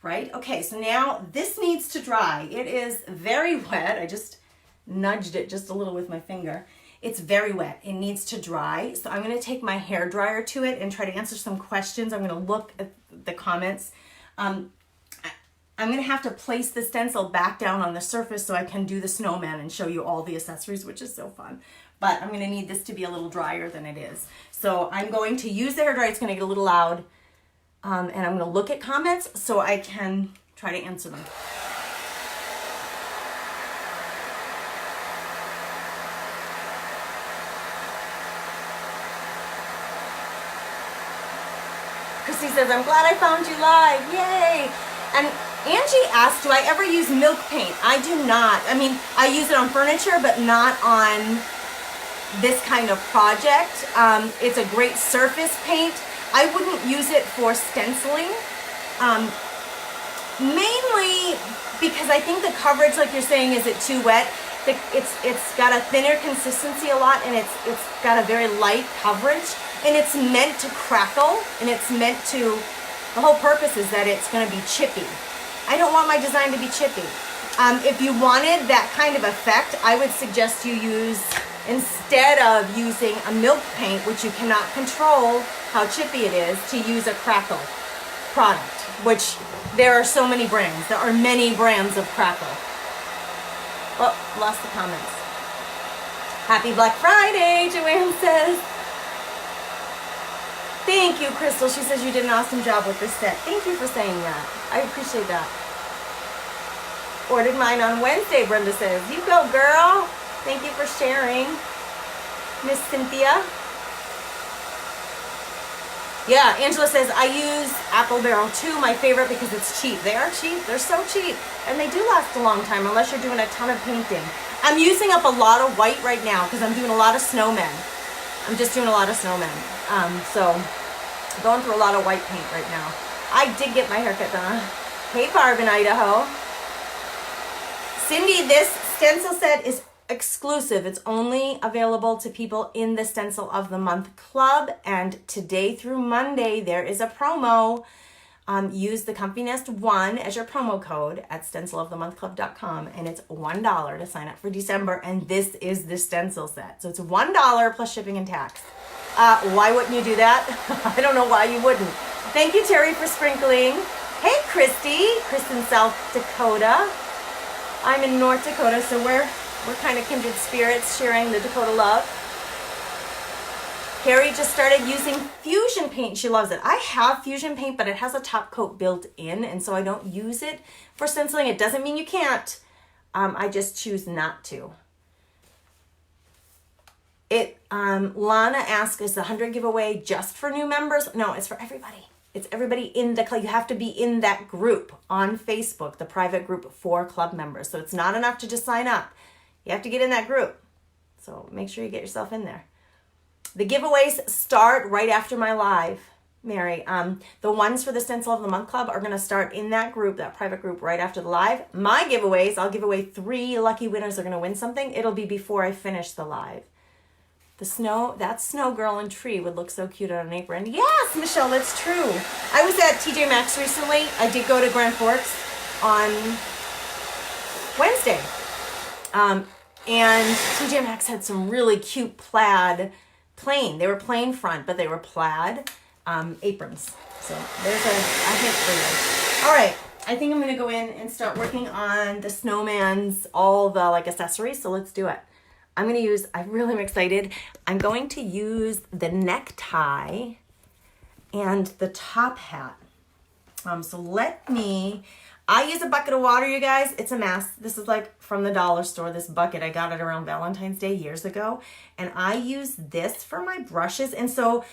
Right? Okay, so now this needs to dry. It is very wet. I just nudged it just a little with my finger. It's very wet. It needs to dry. So I'm going to take my hair dryer to it and try to answer some questions. I'm going to look at the comments. I'm going to have to place the stencil back down on the surface so I can do the snowman and show you all the accessories, which is so fun. But I'm going to need this to be a little drier than it is. So I'm going to use the hair dryer. It's going to get a little loud. And I'm going to look at comments so I can try to answer them. Chrissy says, I'm glad I found you live. Yay. And Angie asked, do I ever use milk paint? I do not. I mean, I use it on furniture, but not on this kind of project. It's a great surface paint. I wouldn't use it for stenciling, mainly because I think the coverage, like you're saying, is it too wet? It's got a thinner consistency a lot, and it's got a very light coverage, and it's meant to crackle, and it's meant to, the whole purpose is that it's going to be chippy. I don't want my design to be chippy. If you wanted that kind of effect, I would suggest you use, instead of using a milk paint, which you cannot control how chippy it is, to use a crackle product, which there are so many brands. There are many brands of crackle. Oh, lost the comments. Happy Black Friday, Joanne says. Thank you, Crystal. She says you did an awesome job with this set. Thank you for saying that. I appreciate that. Ordered mine on Wednesday, Brenda says. You go, girl. Thank you for sharing. Miss Cynthia. Yeah, Angela says, I use Apple Barrel 2, my favorite, because it's cheap. They are cheap. They're so cheap. And they do last a long time, unless you're doing a ton of painting. I'm using up a lot of white right now, because I'm doing a lot of snowmen. I'm just doing a lot of snowmen. So, going through a lot of white paint right now. I did get my haircut done. Hey, Barb in Idaho. Cindy, this stencil set is exclusive. It's only available to people in the Stencil of the Month Club, and today through Monday there is a promo. Use the Comfy Nest 1 as your promo code at stencilofthemonthclub.com, and it's $1 to sign up for December, and this is the stencil set. So it's $1 plus shipping and tax. Why wouldn't you do that? I don't know why you wouldn't. Thank you, Terry, for sprinkling. Hey, Christy. Chris in South Dakota. I'm in North Dakota, so we're kind of kindred spirits sharing the Dakota love. Carrie just started using Fusion paint. She loves it. I have Fusion paint, but it has a top coat built in, and so I don't use it for stenciling. It doesn't mean you can't. I just choose not to. Lana asked, is the 100 giveaway just for new members? No, it's for everybody. It's everybody in the club. You have to be in that group on Facebook, the private group for club members. So it's not enough to just sign up. You have to get in that group. So make sure you get yourself in there. The giveaways start right after my live, Mary. The ones for the Stencil of the Month Club are going to start in that group, that private group, right after the live. My giveaways, I'll give away 3 lucky winners are going to win something. It'll be before I finish the live. That snow girl and tree would look so cute on an apron. Yes, Michelle, that's true. I was at TJ Maxx recently. I did go to Grand Forks on Wednesday. And TJ Maxx had some really cute plaid plain. They were plain front, but they were plaid aprons. So there's a hint for you. All right, I think I'm going to go in and start working on the snowman's, all the accessories. So let's do it. I'm going to use, I really am excited. I'm going to use the necktie and the top hat. I use a bucket of water, you guys. It's a mess. This is from the dollar store, this bucket. I got it around Valentine's Day years ago. And I use this for my brushes. And so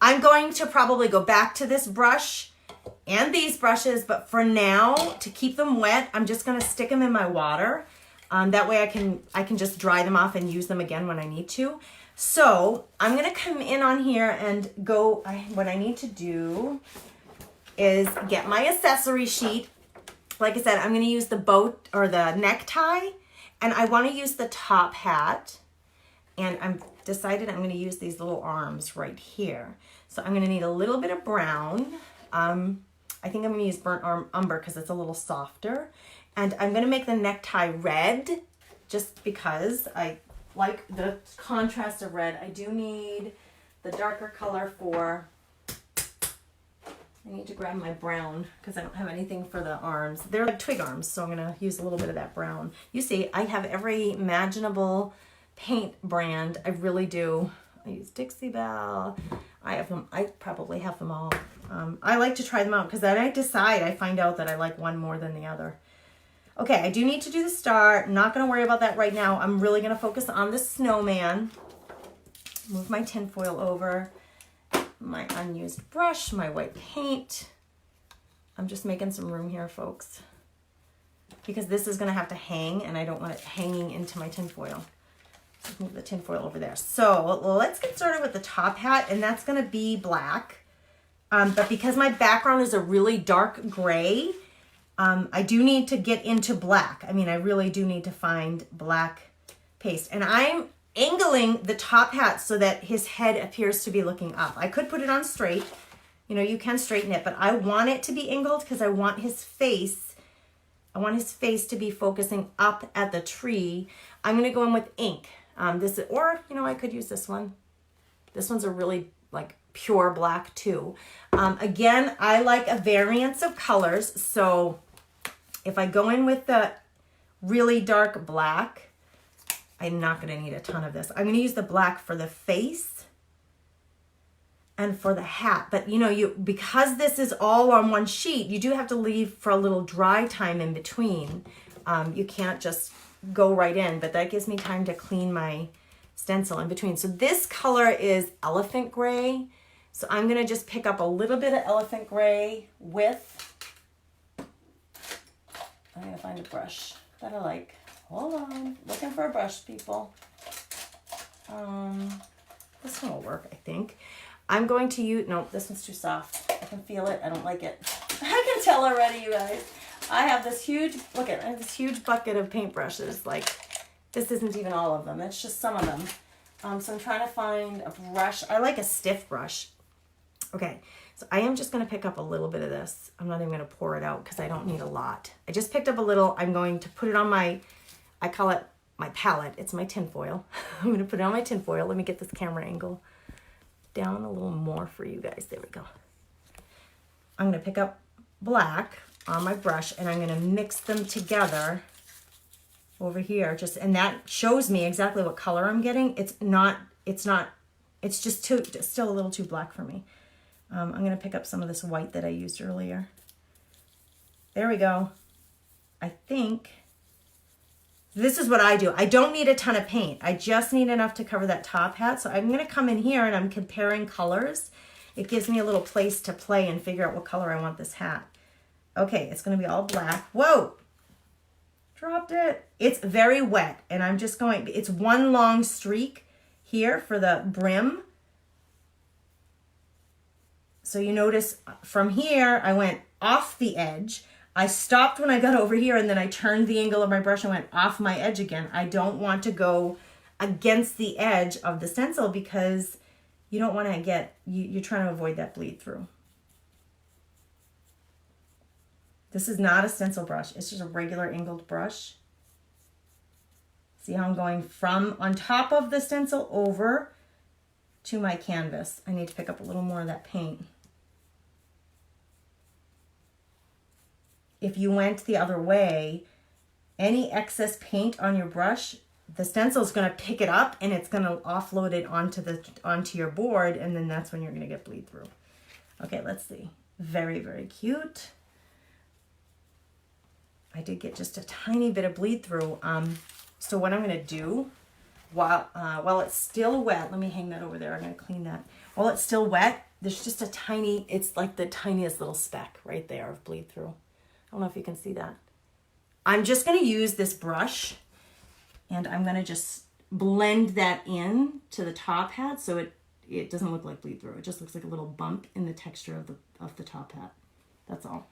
I'm going to probably go back to this brush and these brushes, but for now, to keep them wet, I'm just gonna stick them in my water. That way I can just dry them off and use them again when I need to. So I'm gonna come in on here and go, what I need to do is get my accessory sheet. Like I said, I'm gonna use the bow or the necktie, and I wanna use the top hat. And I'm decided I'm gonna use these little arms right here. So I'm gonna need a little bit of brown. I think I'm gonna use burnt umber because it's a little softer. And I'm gonna make the necktie red just because I like the contrast of red. I do need the darker color for, I need to grab my brown because I don't have anything for the arms. They're like twig arms, so I'm gonna use a little bit of that brown. You see, I have every imaginable paint brand. I really do. I use Dixie Belle. I have them. I probably have them all. I like to try them out because then I decide, I find out that I like one more than the other. Okay, I do need to do the star. I'm not going to worry about that right now. I'm really going to focus on the snowman. Move my tinfoil over. My unused brush, my white paint. I'm just making some room here, folks, because this is going to have to hang, and I don't want it hanging into my tinfoil. Let's move the tinfoil over there. So let's get started with the top hat, and that's going to be black. But because my background is a really dark gray, I do need to get into black. I mean, I really do need to find black paste. And I'm angling the top hat so that his head appears to be looking up. I could put it on straight. You know, you can straighten it, but I want it to be angled because I want his face. I want his face to be focusing up at the tree. I'm going to go in with ink. Or, you know, I could use this one. This one's a really like pure black too. Again, I like a variance of colors. So if I go in with the really dark black, I'm not going to need a ton of this. I'm going to use the black for the face and for the hat. But you know, because this is all on one sheet, you do have to leave for a little dry time in between. You can't just go right in, but that gives me time to clean my stencil in between. So this color is elephant gray. So I'm going to just pick up a little bit of elephant gray with, I'm going to find a brush that I like. Hold on, looking for a brush, people. This one will work, I think. I'm going to use, no, this one's too soft. I can feel it, I don't like it. I can tell already, you guys. I have this huge, look at, I have this huge bucket of paintbrushes. Like, this isn't even all of them, it's just some of them. So I'm trying to find a brush. I like a stiff brush. Okay, so I am just going to pick up a little bit of this. I'm not even going to pour it out because I don't need a lot. I just picked up a little. I'm going to put it on my, I call it my palette. It's my tinfoil. I'm going to put it on my tinfoil. Let me get this camera angle down a little more for you guys. There we go. I'm going to pick up black on my brush and I'm going to mix them together over here. And that shows me exactly what color I'm getting. It's just still a little too black for me. I'm going to pick up some of this white that I used earlier. There we go. I think this is what I do. I don't need a ton of paint. I just need enough to cover that top hat. So I'm going to come in here and I'm comparing colors. It gives me a little place to play and figure out what color I want this hat. Okay, it's going to be all black. Whoa! Dropped it. It's very wet and I'm just going, it's one long streak here for the brim. So you notice from here, I went off the edge. I stopped when I got over here and then I turned the angle of my brush and went off my edge again. I don't want to go against the edge of the stencil because you don't want to get, you're trying to avoid that bleed through. This is not a stencil brush. It's just a regular angled brush. See how I'm going from on top of the stencil over to my canvas. I need to pick up a little more of that paint. If you went the other way, any excess paint on your brush, the stencil is going to pick it up and it's going to offload it onto your board, and then that's when you're going to get bleed through. Okay, let's see. Very, very cute. I did get just a tiny bit of bleed through. So what I'm going to do while it's still wet, let me hang that over there. I'm going to clean that. While it's still wet, there's just a tiny, it's like the tiniest little speck right there of bleed through. I don't know if you can see that. I'm just gonna use this brush and I'm gonna just blend that in to the top hat so it doesn't look like bleed through. It just looks like a little bump in the texture of the top hat. That's all.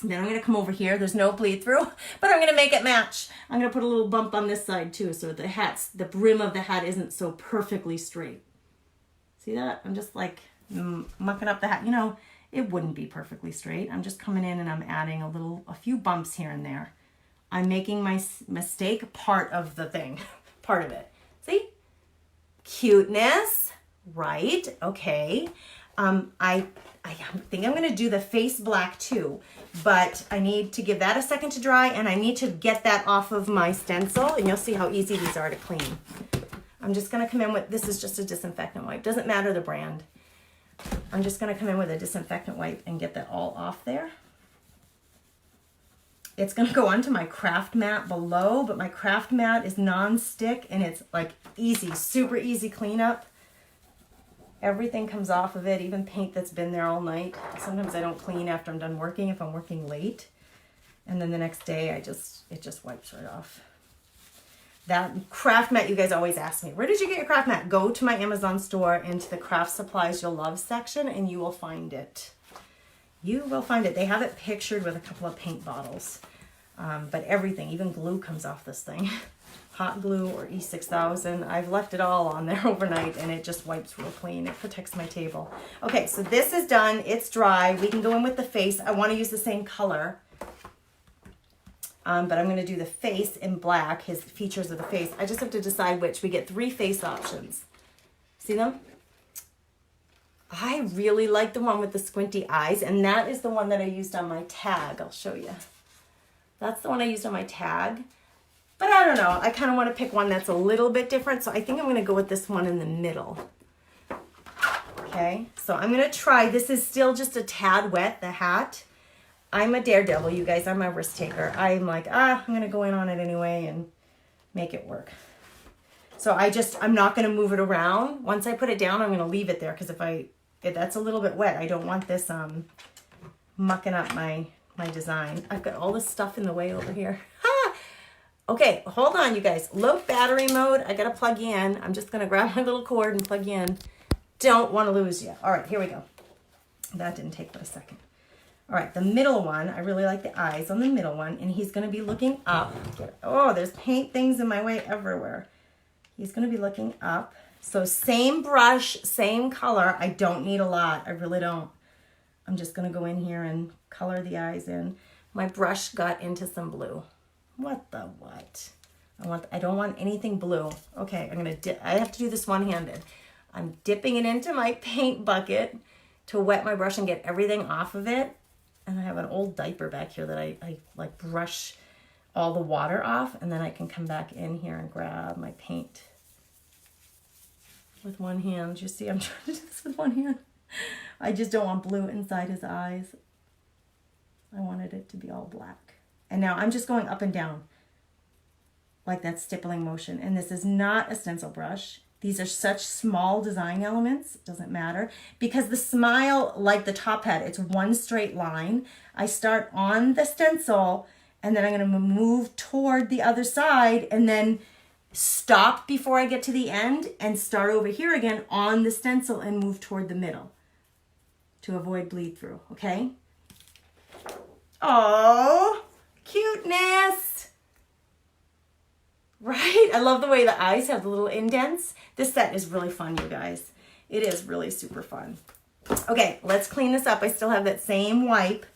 Then I'm gonna come over here. There's no bleed through, but I'm gonna make it match. I'm gonna put a little bump on this side too so the brim of the hat isn't so perfectly straight. See that? I'm just like mucking up the hat. You know, it wouldn't be perfectly straight. I'm just coming in and I'm adding a few bumps here and there. I'm making my mistake part of the thing, part of it. See? Cuteness, right? Okay. I think I'm gonna do the face black too, but I need to give that a second to dry and I need to get that off of my stencil and you'll see how easy these are to clean. I'm just gonna come in with, this is just a disinfectant wipe. Doesn't matter the brand. I'm just gonna come in with a disinfectant wipe and get that all off there. It's gonna go onto my craft mat below, but my craft mat is non-stick and it's like easy, super easy cleanup. Everything comes off of it, even paint that's been there all night. Sometimes I don't clean after I'm done working if I'm working late. And then the next day it just wipes right off. That craft mat, you guys always ask me, where did you get your craft mat? Go to my Amazon store into the craft supplies you'll love section and you will find it. You will find it. They have it pictured with a couple of paint bottles. But everything, even glue comes off this thing. Hot glue or E6000. I've left it all on there overnight and it just wipes real clean. It protects my table. Okay, so this is done. It's dry. We can go in with the face. I want to use the same color. But I'm going to do the face in black, his features of the face. I just have to decide which. We get 3 face options. See them? I really like the one with the squinty eyes, and that is the one that I used on my tag. I'll show you. That's the one I used on my tag. But I don't know. I kind of want to pick one that's a little bit different, so I think I'm going to go with this one in the middle. Okay, so I'm going to try. This is still just a tad wet, the hat. I'm a daredevil, you guys. I'm a risk taker. I'm like, I'm going to go in on it anyway and make it work. So I'm not going to move it around. Once I put it down, I'm going to leave it there because if that's a little bit wet, I don't want this mucking up my design. I've got all this stuff in the way over here. Okay, hold on, you guys. Low battery mode. I got to plug you in. I'm just going to grab my little cord and plug you in. Don't want to lose you. All right, here we go. That didn't take but a second. All right, the middle one, I really like the eyes on the middle one, and he's going to be looking up. Oh, there's paint things in my way everywhere. He's going to be looking up. So same brush, same color. I don't need a lot. I really don't. I'm just going to go in here and color the eyes in. My brush got into some blue. What the what? I don't want anything blue. Okay, I have to do this one-handed. I'm dipping it into my paint bucket to wet my brush and get everything off of it. And I have an old diaper back here that I like brush all the water off, and then I can come back in here and grab my paint with one hand. You see, I'm trying to do this with one hand. I just don't want blue inside his eyes. I wanted it to be all black. And now I'm just going up and down like that stippling motion. And this is not a stencil brush. These are such small design elements, it doesn't matter. Because the smile, like the top hat, it's one straight line. I start on the stencil and then I'm gonna move toward the other side and then stop before I get to the end and start over here again on the stencil and move toward the middle to avoid bleed through, okay? Oh, cuteness. Right? I love the way the eyes have the little indents. This set is really fun, you guys. It is really super fun. Okay, let's clean this up. I still have that same wipe.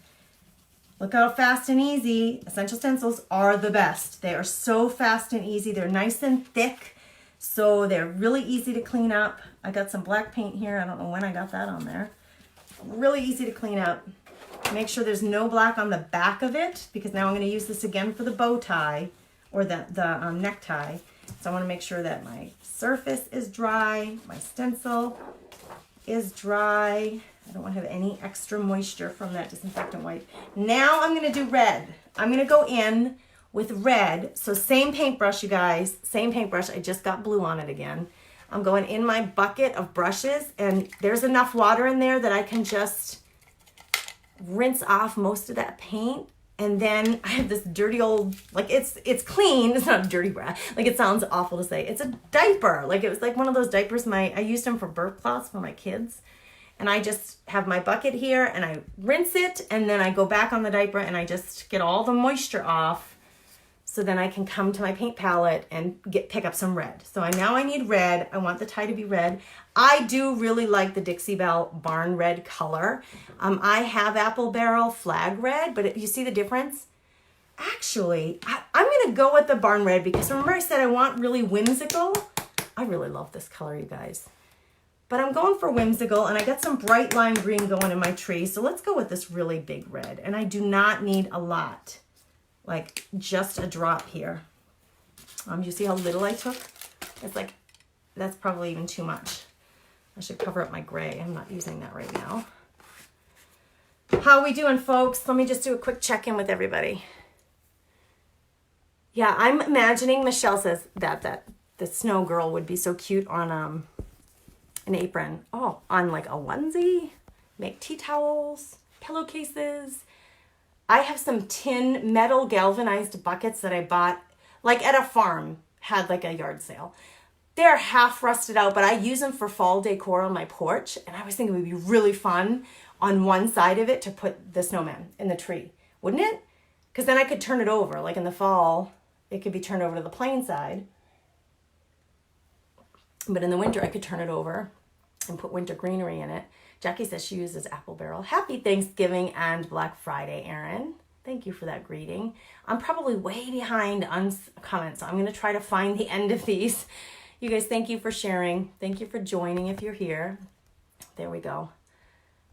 Look how fast and easy. Essential stencils are the best. They are so fast and easy. They're nice and thick, so they're really easy to clean up. I got some black paint here. I don't know when I got that on there. Really easy to clean up. Make sure there's no black on the back of it, because now I'm going to use this again for the bow tie or the necktie. So I want to make sure that my surface is dry, my stencil is dry. I don't want to have any extra moisture from that disinfectant wipe. Now I'm going to do red. I'm going to go in with red. So same paintbrush, you guys, same paintbrush. I just got blue on it again. I'm going in my bucket of brushes, and there's enough water in there that I can just rinse off most of that paint. And then I have this dirty old, like it's clean. It's not a dirty bra. Like it sounds awful to say. It's a diaper. Like it was like one of those diapers. I used them for birth cloths for my kids. And I just have my bucket here and I rinse it. And then I go back on the diaper and I just get all the moisture off. So then I can come to my paint palette and pick up some red. So now I need red. I want the tie to be red. I do really like the Dixie Belle Barn Red color. I have Apple Barrel Flag Red, but you see the difference? Actually, I'm gonna go with the Barn Red because remember I said I want really whimsical? I really love this color, you guys. But I'm going for whimsical, and I got some bright lime green going in my tree. So let's go with this really big red. And I do not need a lot. Like just a drop here. You see how little I took? It's like, that's probably even too much. I should cover up my gray. I'm not using that right now. How are we doing, folks? Let me just do a quick check-in with everybody. Yeah, I'm imagining, Michelle says that the snow girl would be so cute on an apron. Oh, on like a onesie, make tea towels, pillowcases. I have some tin metal galvanized buckets that I bought like at a farm, had like a yard sale. They're half rusted out, but I use them for fall decor on my porch. And I was thinking it would be really fun on one side of it to put the snowman in the tree, wouldn't it? Because then I could turn it over, like in the fall, it could be turned over to the plain side. But in the winter, I could turn it over and put winter greenery in it. Jackie says she uses Apple Barrel. Happy Thanksgiving and Black Friday, Erin. Thank you for that greeting. I'm probably way behind on comments, so I'm going to try to find the end of these. You guys, thank you for sharing. Thank you for joining if you're here. There we go.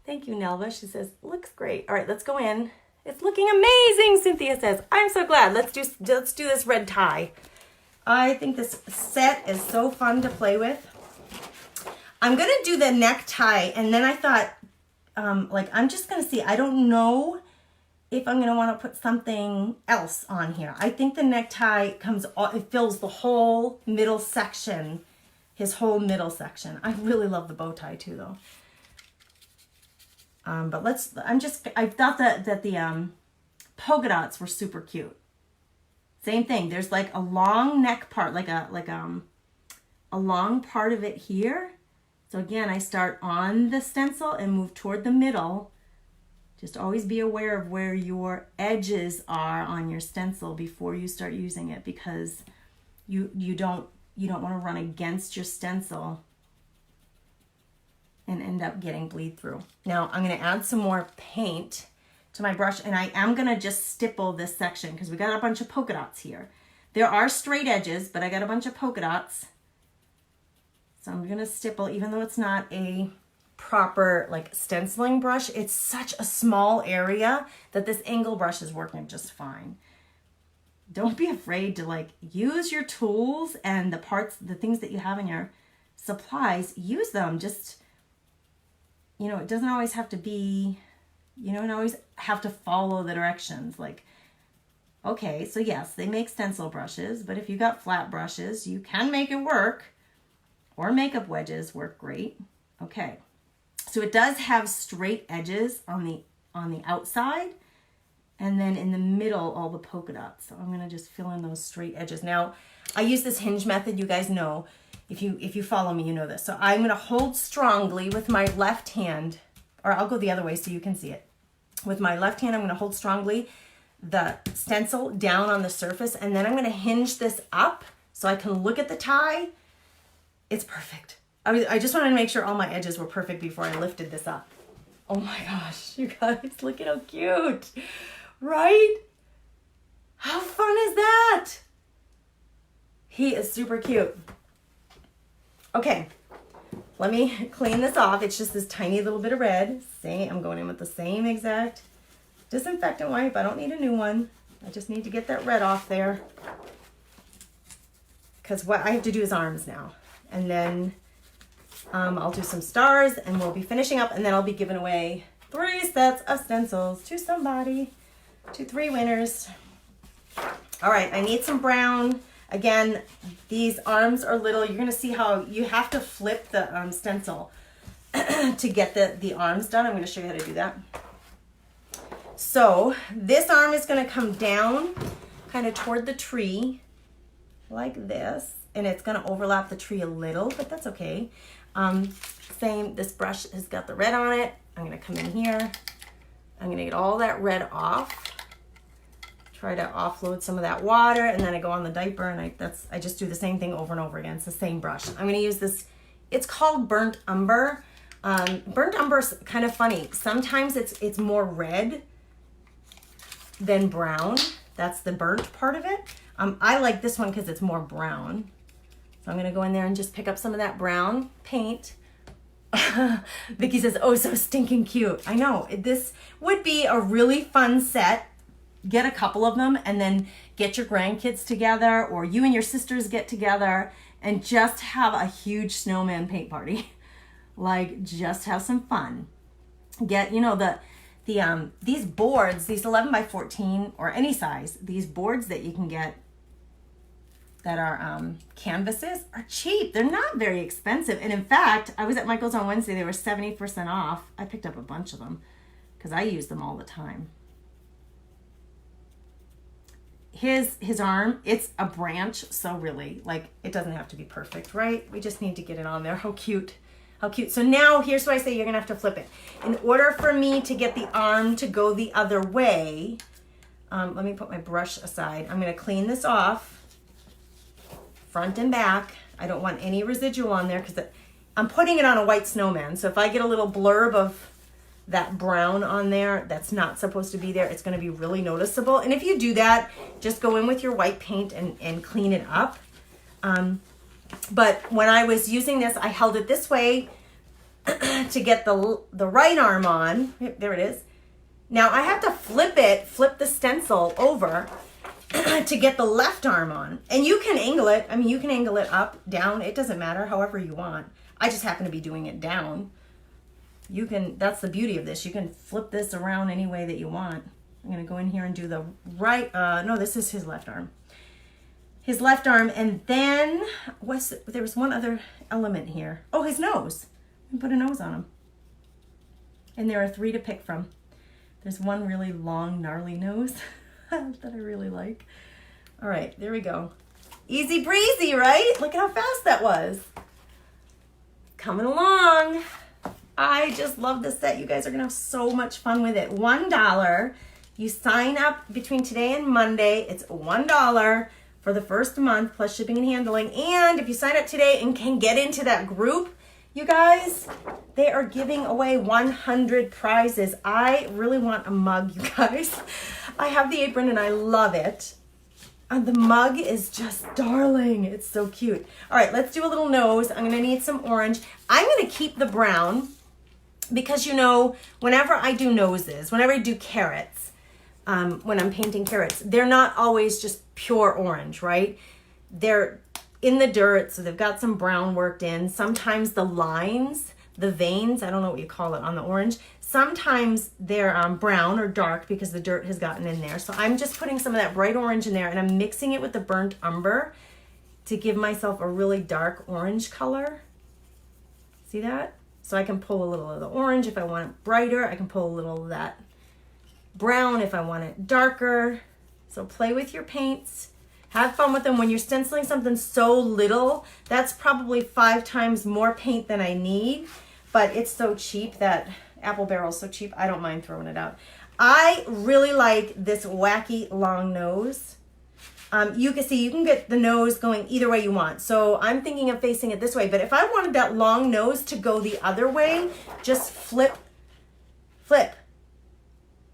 Thank you, Nelva. She says, looks great. All right, let's go in. It's looking amazing, Cynthia says. I'm so glad. Let's do this red tie. I think this set is so fun to play with. I'm going to do the necktie, and then I thought, I'm just going to see. I don't know if I'm going to want to put something else on here. I think the necktie it fills the whole middle section, his whole middle section. I really love the bow tie too, though. But I thought that the polka dots were super cute. Same thing. There's like a long neck part, like a long part of it here. So again, I start on the stencil and move toward the middle. Just always be aware of where your edges are on your stencil before you start using it, because you don't want to run against your stencil and end up getting bleed through. Now I'm going to add some more paint to my brush, and I am going to just stipple this section because we got a bunch of polka dots here. There are straight edges, but I got a bunch of polka dots. So I'm going to stipple, even though it's not a proper like stenciling brush, it's such a small area that this angle brush is working just fine. Don't be afraid to like use your tools and the things that you have in your supplies, use them. Just, it doesn't always have to be, you don't always have to follow the directions. Like, okay, so yes, they make stencil brushes, but if you got flat brushes, you can make it work. Or makeup wedges work great. Okay, so it does have straight edges on the outside, and then in the middle all the polka dots. So I'm going to just fill in those straight edges. Now I use this hinge method. You guys know, if you follow me, you know this. So I'm going to hold strongly with my left hand, or I'll go the other way so you can see it. With my left hand, I'm going to hold strongly the stencil down on the surface, and then I'm going to hinge this up so I can look at the tie. It's perfect. I just wanted to make sure all my edges were perfect before I lifted this up. Oh my gosh, you guys, look at how cute, right? How fun is that? He is super cute. Okay, let me clean this off. It's just this tiny little bit of red. I'm going in with the same exact disinfectant wipe. I don't need a new one. I just need to get that red off there, because what I have to do is arms now. And then I'll do some stars and we'll be finishing up, and then I'll be giving away 3 sets of stencils to somebody, to 3 winners. All right, I need some brown. Again, these arms are little. You're gonna see how you have to flip the stencil to get the arms done. I'm gonna show you how to do that. So this arm is gonna come down kind of toward the tree like this, and it's gonna overlap the tree a little, but that's okay. Same, this brush has got the red on it. I'm gonna come in here. I'm gonna get all that red off. Try to offload some of that water, and then I go on the diaper, and I just do the same thing over and over again. It's the same brush. I'm gonna use this, it's called Burnt Umber. Burnt Umber's kind of funny. Sometimes it's more red than brown. That's the burnt part of it. I like this one because it's more brown. So I'm gonna go in there and just pick up some of that brown paint. Vicky says, oh, so stinking cute. I know, this would be a really fun set. Get a couple of them and then get your grandkids together, or you and your sisters get together and just have a huge snowman paint party. Like, just have some fun. Get, you know, these boards, these 11 by 14 or any size, these boards that you can get that are canvases are cheap. They're not very expensive. And in fact, I was at Michael's on Wednesday. They were 70% off. I picked up a bunch of them because I use them all the time. His arm, it's a branch, so really, like, it doesn't have to be perfect, right? We just need to get it on there. How cute. How cute. So now here's what I say, you're gonna have to flip it. In order for me to get the arm to go the other way, let me put my brush aside. I'm gonna clean this off, front and back. I don't want any residual on there because I'm putting it on a white snowman. So if I get a little blurb of that brown on there that's not supposed to be there, it's going to be really noticeable. And if you do that, just go in with your white paint and clean it up. But when I was using this, I held it this way to get the right arm on. There it is. Now I have to flip the stencil over to get the left arm on. And you can angle it. I mean, you can angle it up, down. It doesn't matter, however you want. I just happen to be doing it down. You can, that's the beauty of this. You can flip this around any way that you want. I'm gonna go in here and do the right, no, this is his left arm. His left arm, and then, there was one other element here. Oh, his nose. I put a nose on him. And there are 3 to pick from. There's one really long, gnarly nose that I really like. All right, there we go. Easy breezy, right? Look at how fast that was. Coming along. I just love this set. You guys are gonna have so much fun with it. $1. You sign up between today and Monday. It's $1 for the first month plus shipping and handling. And if you sign up today and can get into that group, you guys, they are giving away 100 prizes. I really want a mug, you guys. I have the apron and I love it. And the mug is just darling. It's so cute. All right, let's do a little nose. I'm gonna need some orange. I'm gonna keep the brown because, you know, whenever I do noses, whenever I do carrots, when I'm painting carrots, they're not always just pure orange, right? They're in the dirt, so they've got some brown worked in. Sometimes the lines, the veins, I don't know what you call it on the orange, sometimes they're brown or dark because the dirt has gotten in there. So I'm just putting some of that bright orange in there and I'm mixing it with the burnt umber to give myself a really dark orange color. See that? So I can pull a little of the orange if I want it brighter. I can pull a little of that brown if I want it darker. So play with your paints. Have fun with them. When you're stenciling something so little, that's probably 5 times more paint than I need, but it's so cheap, that apple barrel is so cheap, I don't mind throwing it out. I really like this wacky long nose. You can see, you can get the nose going either way you want. So I'm thinking of facing it this way, but if I wanted that long nose to go the other way, just flip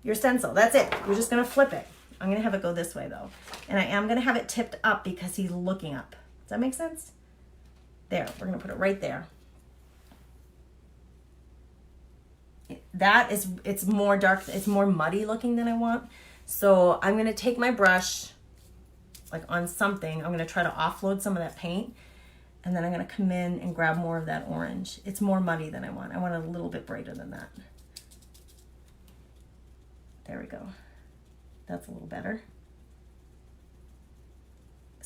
your stencil. That's it. You're just gonna flip it. I'm gonna have it go this way though. And I am gonna have it tipped up because he's looking up. Does that make sense? There, we're gonna put it right there. That is, it's more dark, it's more muddy looking than I want. So I'm gonna take my brush, like on something, I'm gonna try to offload some of that paint, and then I'm gonna come in and grab more of that orange. It's more muddy than I want. I want it a little bit brighter than that. There we go. That's a little better.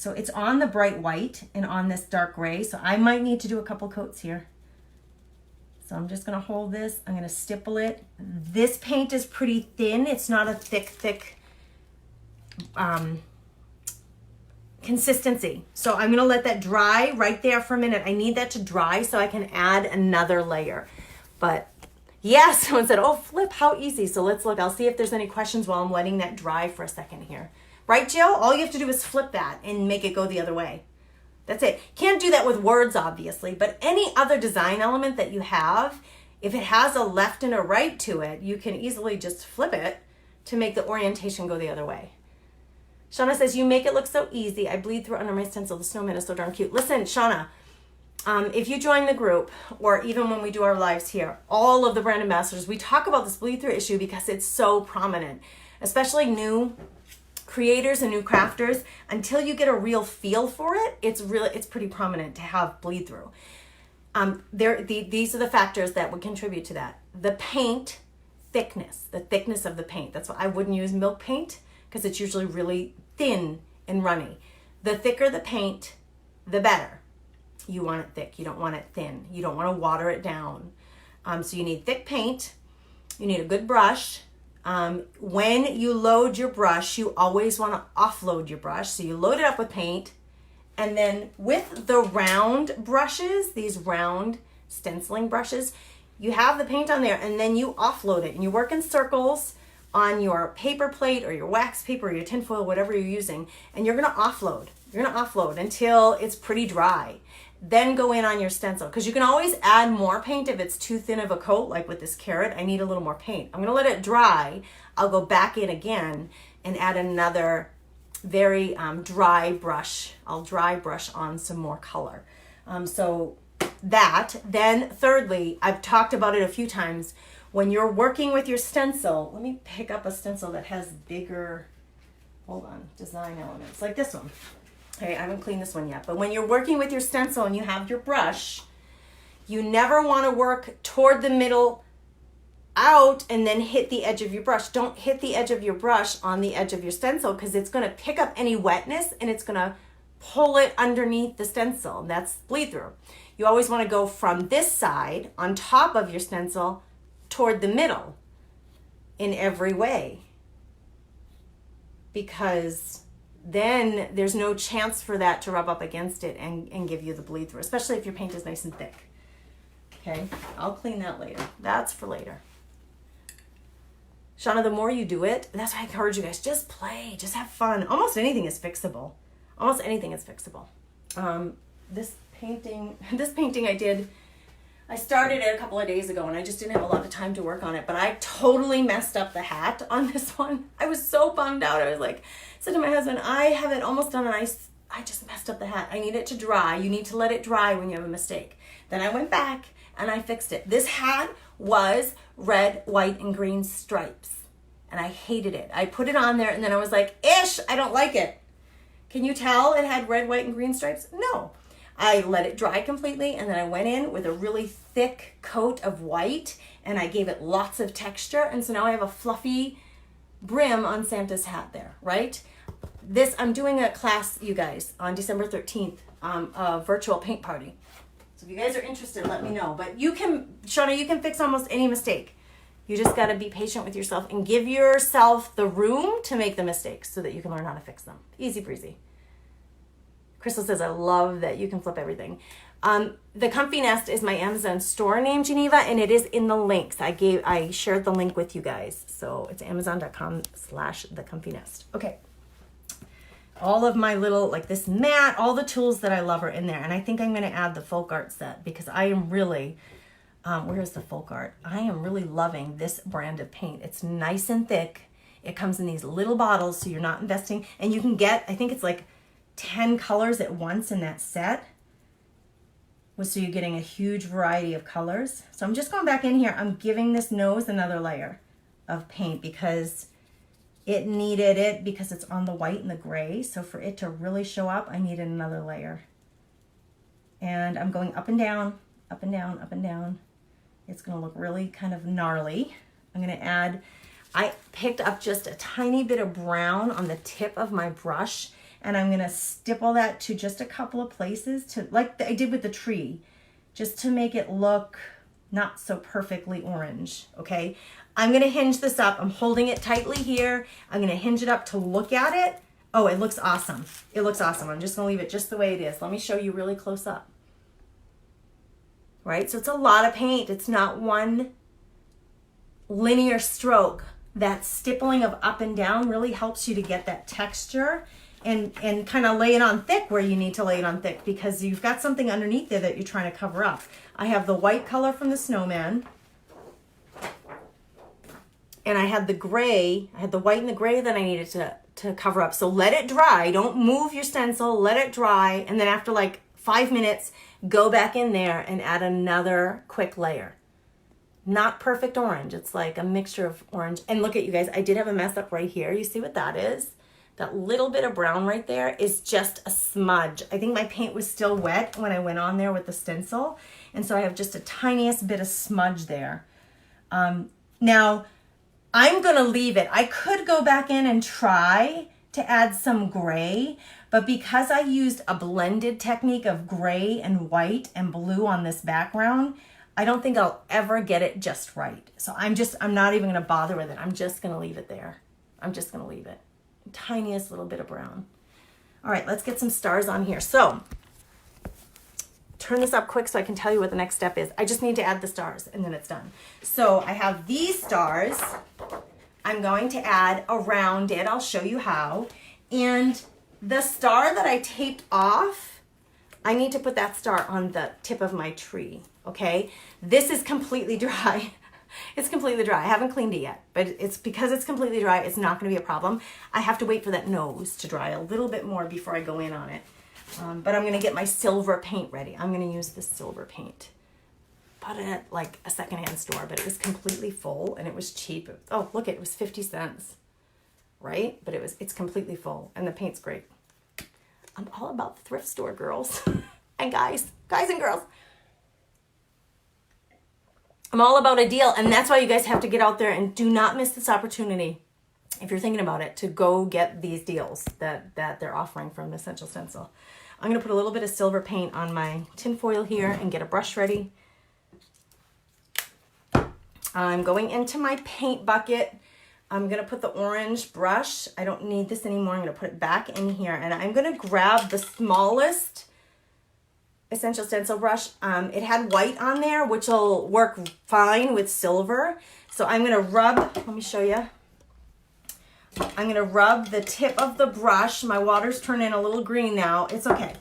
So it's on the bright white and on this dark gray. So I might need to do a couple coats here. So I'm just gonna hold this, I'm gonna stipple it. This paint is pretty thin. It's not a thick consistency. So I'm gonna let that dry right there for a minute. I need that to dry so I can add another layer. But yeah, someone said, oh, flip, how easy. So let's look, I'll see if there's any questions while I'm letting that dry for a second here. Right, Jill? All you have to do is flip that and make it go the other way. That's it. Can't do that with words, obviously, but any other design element that you have, if it has a left and a right to it, you can easily just flip it to make the orientation go the other way. Shauna says, you make it look so easy. I bleed through under my stencil. The snowman is so darn cute. Listen, Shauna, if you join the group, or even when we do our lives here, all of the brand ambassadors, we talk about this bleed through issue because it's so prominent, especially new creators and new crafters. Until you get a real feel for it, it's pretty prominent to have bleed through. These are the factors that would contribute to that. The paint thickness, the thickness of the paint. That's why I wouldn't use milk paint, because it's usually really thin and runny. The thicker the paint, the better. You want it thick, you don't want it thin. You don't want to water it down. So you need thick paint, you need a good brush. When you load your brush, you always want to offload your brush. So you load it up with paint, and then with the round brushes, these round stenciling brushes, you have the paint on there, and then you offload it, and you work in circles on your paper plate or your wax paper or your tinfoil, whatever you're using, and you're going to offload. You're going to offload until it's pretty dry. Then go in on your stencil, because you can always add more paint if it's too thin of a coat, like with this carrot. I need a little more paint. I'm going to let it dry. I'll go back in again and add another very dry brush. I'll dry brush on some more color. So that. Then thirdly, I've talked about it a few times. When you're working with your stencil, let me pick up a stencil that has bigger, hold on, design elements, like this one. Okay, I haven't cleaned this one yet, but when you're working with your stencil and you have your brush, you never want to work toward the middle out and then hit the edge of your brush. Don't hit the edge of your brush on the edge of your stencil, because it's going to pick up any wetness and it's going to pull it underneath the stencil. And that's bleed through. You always want to go from this side on top of your stencil toward the middle in every way, because then there's no chance for that to rub up against it and give you the bleed through, especially if your paint is nice and thick. Okay, I'll clean that later. That's for later. Shauna, the more you do it, that's why I encourage you guys, just play, just have fun. Almost anything is fixable. Almost anything is fixable. This painting I started it a couple of days ago and I just didn't have a lot of time to work on it, but I totally messed up the hat on this one. I was so bummed out. I was like, said to my husband, I have it almost done and I just messed up the hat. I need it to dry. You need to let it dry when you have a mistake. Then I went back and I fixed it. This hat was red, white, and green stripes, and I hated it. I put it on there and then I was like, ish, I don't like it. Can you tell it had red, white, and green stripes? No. I let it dry completely, and then I went in with a really thick coat of white, and I gave it lots of texture, and so now I have a fluffy brim on Santa's hat there, right? I'm doing a class, you guys, on December 13th, a virtual paint party. So if you guys are interested, let me know. But you can, Shauna, you can fix almost any mistake. You just got to be patient with yourself and give yourself the room to make the mistakes so that you can learn how to fix them. Easy breezy. Crystal says, I love that you can flip everything. The Comfy Nest is my Amazon store name, Geneva, and it is in the links. I shared the link with you guys. So it's amazon.com/thecomfynest. Okay. All of my little, like this mat, all the tools that I love are in there. And I think I'm going to add the folk art set, because I am really, where's the folk art? I am really loving this brand of paint. It's nice and thick. It comes in these little bottles, so you're not investing. And you can get, I think it's like 10 colors at once in that set. So you're getting a huge variety of colors. So I'm just going back in here. I'm giving this nose another layer of paint because it needed it, because it's on the white and the gray. So for it to really show up, I needed another layer. And I'm going up and down, up and down, up and down. It's going to look really kind of gnarly. I'm going to add, I picked up just a tiny bit of brown on the tip of my brush, and I'm gonna stipple that to just a couple of places to, like I did with the tree, just to make it look not so perfectly orange, okay? I'm gonna hinge this up. I'm holding it tightly here. I'm gonna hinge it up to look at it. Oh, it looks awesome. It looks awesome. I'm just gonna leave it just the way it is. Let me show you really close up. Right, so it's a lot of paint. It's not one linear stroke. That stippling of up and down really helps you to get that texture and kind of lay it on thick where you need to lay it on thick, because you've got something underneath there that you're trying to cover up. I have the white color from the Snowman, and I had the gray. I had the white and the gray that I needed to cover up. So let it dry. Don't move your stencil. Let it dry, and then after like 5 minutes, go back in there and add another quick layer. Not perfect orange. It's like a mixture of orange. And look at you guys, I did have a mess up right here. You see what that is? That little bit of brown right there is just a smudge. I think my paint was still wet when I went on there with the stencil. And so I have just a tiniest bit of smudge there. Now, I'm gonna leave it. I could go back in and try to add some gray, but because I used a blended technique of gray and white and blue on this background, I don't think I'll ever get it just right. So I'm not even gonna bother with it. I'm just gonna leave it there. I'm just gonna leave it. Tiniest little bit of brown. All right, let's get some stars on here. So turn this up quick so I can tell you what the next step is. I just need to add the stars and then it's done. So I have these stars. I'm going to add around it. I'll show you how. And the star that I taped off, I need to put that star on the tip of my tree, okay? This is completely dry. It's completely dry. I haven't cleaned it yet, but it's because it's completely dry, it's not gonna be a problem. I have to wait for that nose to dry a little bit more before I go in on it. But I'm gonna get my silver paint ready. I'm gonna use the silver paint. Bought it at like a secondhand store, but it was completely full and it was cheap. Oh, look, it was 50 cents, right? But it's completely full and the paint's great. I'm all about the thrift store, girls and guys and girls. I'm all about a deal, and that's why you guys have to get out there and do not miss this opportunity, if you're thinking about it, to go get these deals that they're offering from Essential Stencil. I'm gonna put a little bit of silver paint on my tin foil here and get a brush ready. I'm going into my paint bucket. I'm gonna put the orange brush. I don't need this anymore. I'm gonna put it back in here, and I'm gonna grab the smallest Essential Stencil brush. It had white on there, which will work fine with silver. So I'm gonna rub, let me show you. I'm gonna rub the tip of the brush. My water's turning a little green now. It's okay.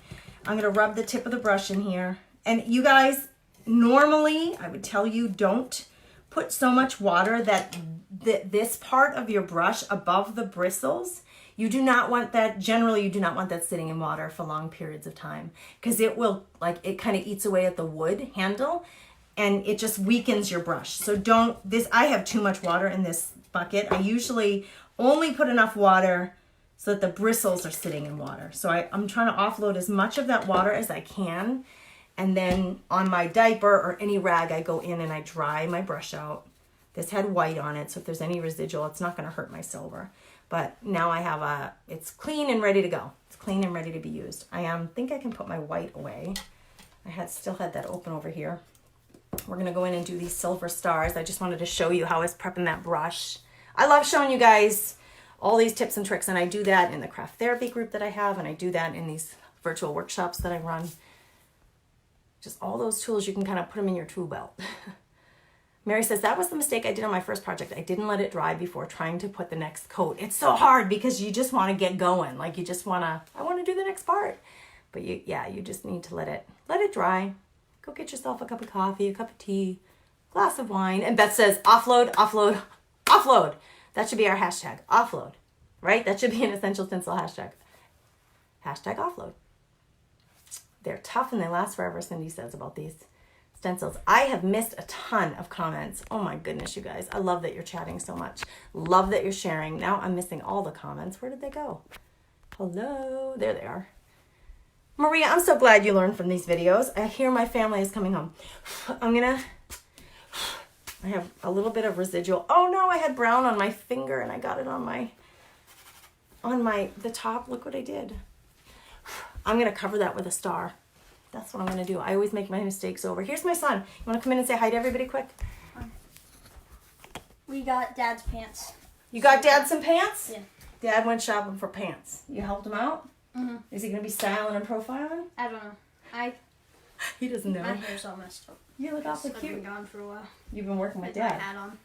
I'm gonna rub the tip of the brush in here. And you guys, normally I would tell you don't put so much water that this part of your brush above the bristles, you do not want that, generally you do not want that sitting in water for long periods of time, because it will, like, it kind of eats away at the wood handle and it just weakens your brush. So I have too much water in this bucket. I usually only put enough water so that the bristles are sitting in water. So I'm trying to offload as much of that water as I can. And then on my diaper or any rag, I go in and I dry my brush out. This had white on it, so if there's any residual, it's not gonna hurt my silver. But now I have it's clean and ready to go. It's clean and ready to be used. I think I can put my white away. I still had that open over here. We're gonna go in and do these silver stars. I just wanted to show you how I was prepping that brush. I love showing you guys all these tips and tricks, and I do that in the craft therapy group that I have, and I do that in these virtual workshops that I run. Just all those tools, you can kind of put them in your tool belt. Mary says, that was the mistake I did on my first project. I didn't let it dry before trying to put the next coat. It's so hard because you just want to get going. Like you just want to, I want to do the next part. But you just need to let it dry. Go get yourself a cup of coffee, a cup of tea, glass of wine. And Beth says, offload, offload, offload. That should be our hashtag, offload, right? That should be an Essential Stencil hashtag. Hashtag offload. They're tough and they last forever, Cindy says about these stencils. I have missed a ton of comments. Oh my goodness, you guys. I love that you're chatting so much. Love that you're sharing. Now I'm missing all the comments. Where did they go? Hello. There they are. Maria, I'm so glad you learned from these videos. I hear my family is coming home. I have a little bit of residual. Oh no, I had brown on my finger and I got it on the top. Look what I did. I'm gonna cover that with a star. That's what I'm gonna do. I always make my mistakes over. Here's my son. You wanna come in and say hi to everybody quick? We got Dad's pants. You got Dad some pants? Yeah. Dad went shopping for pants. You helped him out? Mm-hmm. Is he gonna be styling and profiling? I don't know. He doesn't know. My hair's all messed up. You look awfully I've cute. been gone for a while. You've been working with With my Dad. hat on.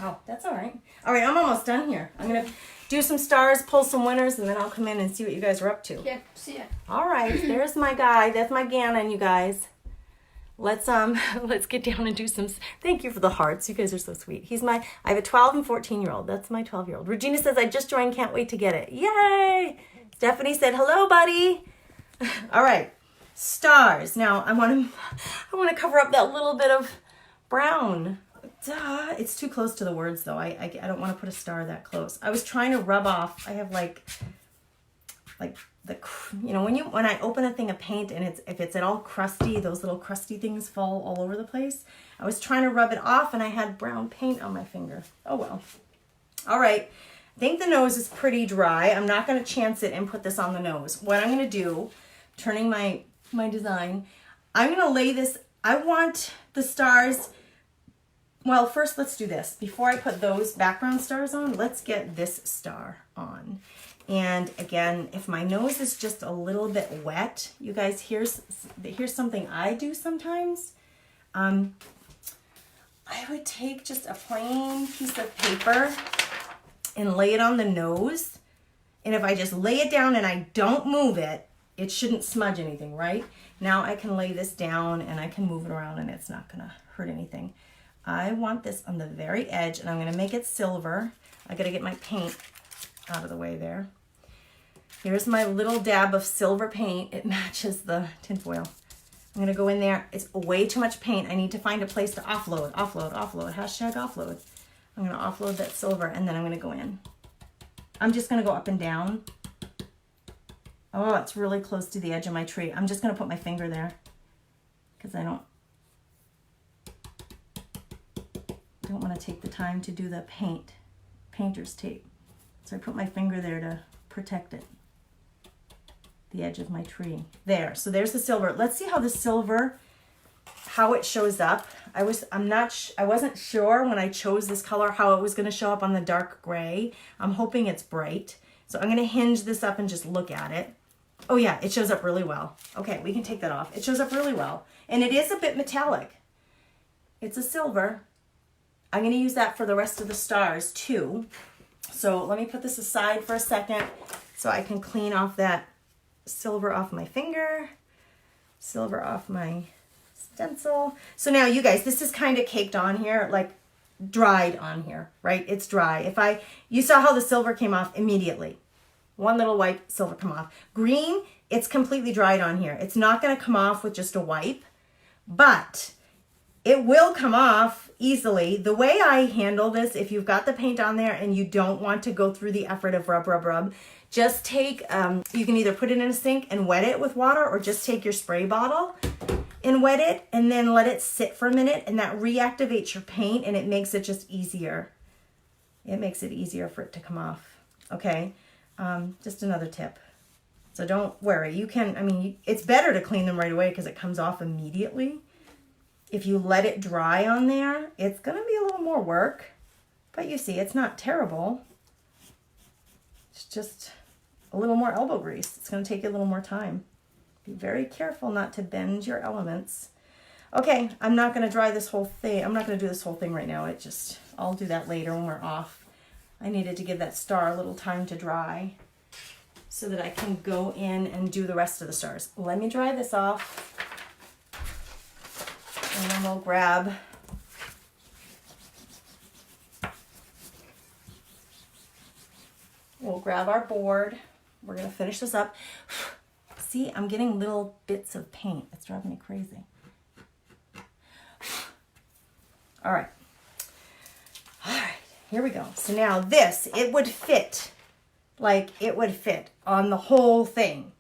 Oh, that's all right. All right, I'm almost done here. I'm gonna do some stars, pull some winners, and then I'll come in and see what you guys are up to. Yeah, see ya. All right, there's my guy. That's my Gannon, you guys. Let's get down and do some. Thank you for the hearts. You guys are so sweet. I have a 12 and 14-year-old. That's my 12-year-old. Regina says I just joined. Can't wait to get it. Yay! Stephanie said hello, buddy. All right, stars. Now I want to cover up that little bit of brown. Duh. It's too close to the words though. I don't want to put a star that close. I was trying to rub off. I have like the, you know, when I open a thing of paint and if it's at all crusty, those little crusty things fall all over the place. I was trying to rub it off and I had brown paint on my finger. Oh well. All right. I think the nose is pretty dry. I'm not going to chance it and put this on the nose. What I'm going to do, turning my design, I'm going to lay this. I want the stars. Well, first let's do this. Before I put those background stars on, let's get this star on. And again, if my nose is just a little bit wet, you guys, here's something I do sometimes. I would take just a plain piece of paper and lay it on the nose. And if I just lay it down and I don't move it, it shouldn't smudge anything, right? Now I can lay this down and I can move it around and it's not gonna hurt anything. I want this on the very edge and I'm gonna make it silver. I gotta get my paint out of the way there. Here's my little dab of silver paint. It matches the tinfoil. I'm gonna go in there. It's way too much paint. I need to find a place to offload, hashtag offload. I'm gonna offload that silver and then I'm gonna go in. I'm just gonna go up and down. Oh, it's really close to the edge of my tree. I'm just gonna put my finger there because I don't want to take the time to do the painter's tape. So I put my finger there to protect it. The edge of my tree. There. So there's the silver. Let's see how the silver, how it shows up. I wasn't sure when I chose this color how it was going to show up on the dark gray. I'm hoping it's bright. So I'm going to hinge this up and just look at it. Oh yeah, it shows up really well. Okay, we can take that off. It shows up really well. And it is a bit metallic. It's a silver. I'm going to use that for the rest of the stars too. So let me put this aside for a second so I can clean off that silver off my finger, silver off my stencil. So now you guys, this is kind of caked on here, like dried on here, right? It's dry. You saw how the silver came off immediately. One little wipe, silver come off. Green, it's completely dried on here. It's not going to come off with just a wipe, but it will come off easily. The way I handle this, if you've got the paint on there and you don't want to go through the effort of rub, just take, you can either put it in a sink and wet it with water or just take your spray bottle and wet it and then let it sit for a minute and that reactivates your paint and it makes it just easier. It makes it easier for it to come off. Okay, just another tip. So don't worry. You can, it's better to clean them right away because it comes off immediately. If you let it dry on there, it's going to be a little more work, but you see, it's not terrible. It's just a little more elbow grease. It's going to take you a little more time. Be very careful not to bend your elements. Okay, I'm not going to dry this whole thing. I'm not going to do this whole thing right now. I'll do that later when we're off. I needed to give that star a little time to dry so that I can go in and do the rest of the stars. Let me dry this off. And then we'll grab our board. We're going to finish this up. See, I'm getting little bits of paint. It's driving me crazy. All right. All right, here we go. So now this, it would fit on the whole thing.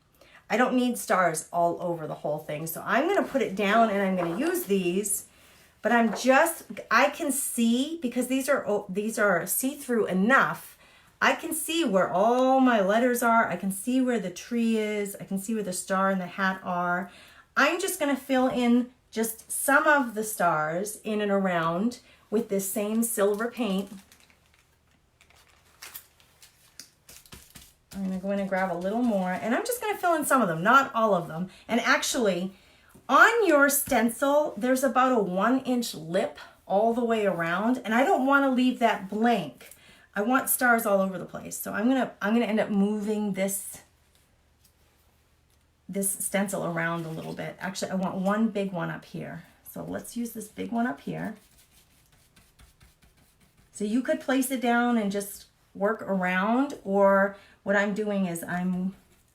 I don't need stars all over the whole thing. So I'm going to put it down and I'm going to use these, but I can see, because these are see-through enough, I can see where all my letters are. I can see where the tree is. I can see where the star and the hat are. I'm just going to fill in just some of the stars in and around with this same silver paint. I'm going to go in and grab a little more, and I'm just going to fill in some of them, not all of them. And actually, on your stencil, there's about a 1-inch lip all the way around, and I don't want to leave that blank. I want stars all over the place. So I'm gonna end up moving this stencil around a little bit. Actually, I want one big one up here. So let's use this big one up here. So you could place it down and just work around, or what I'm doing is I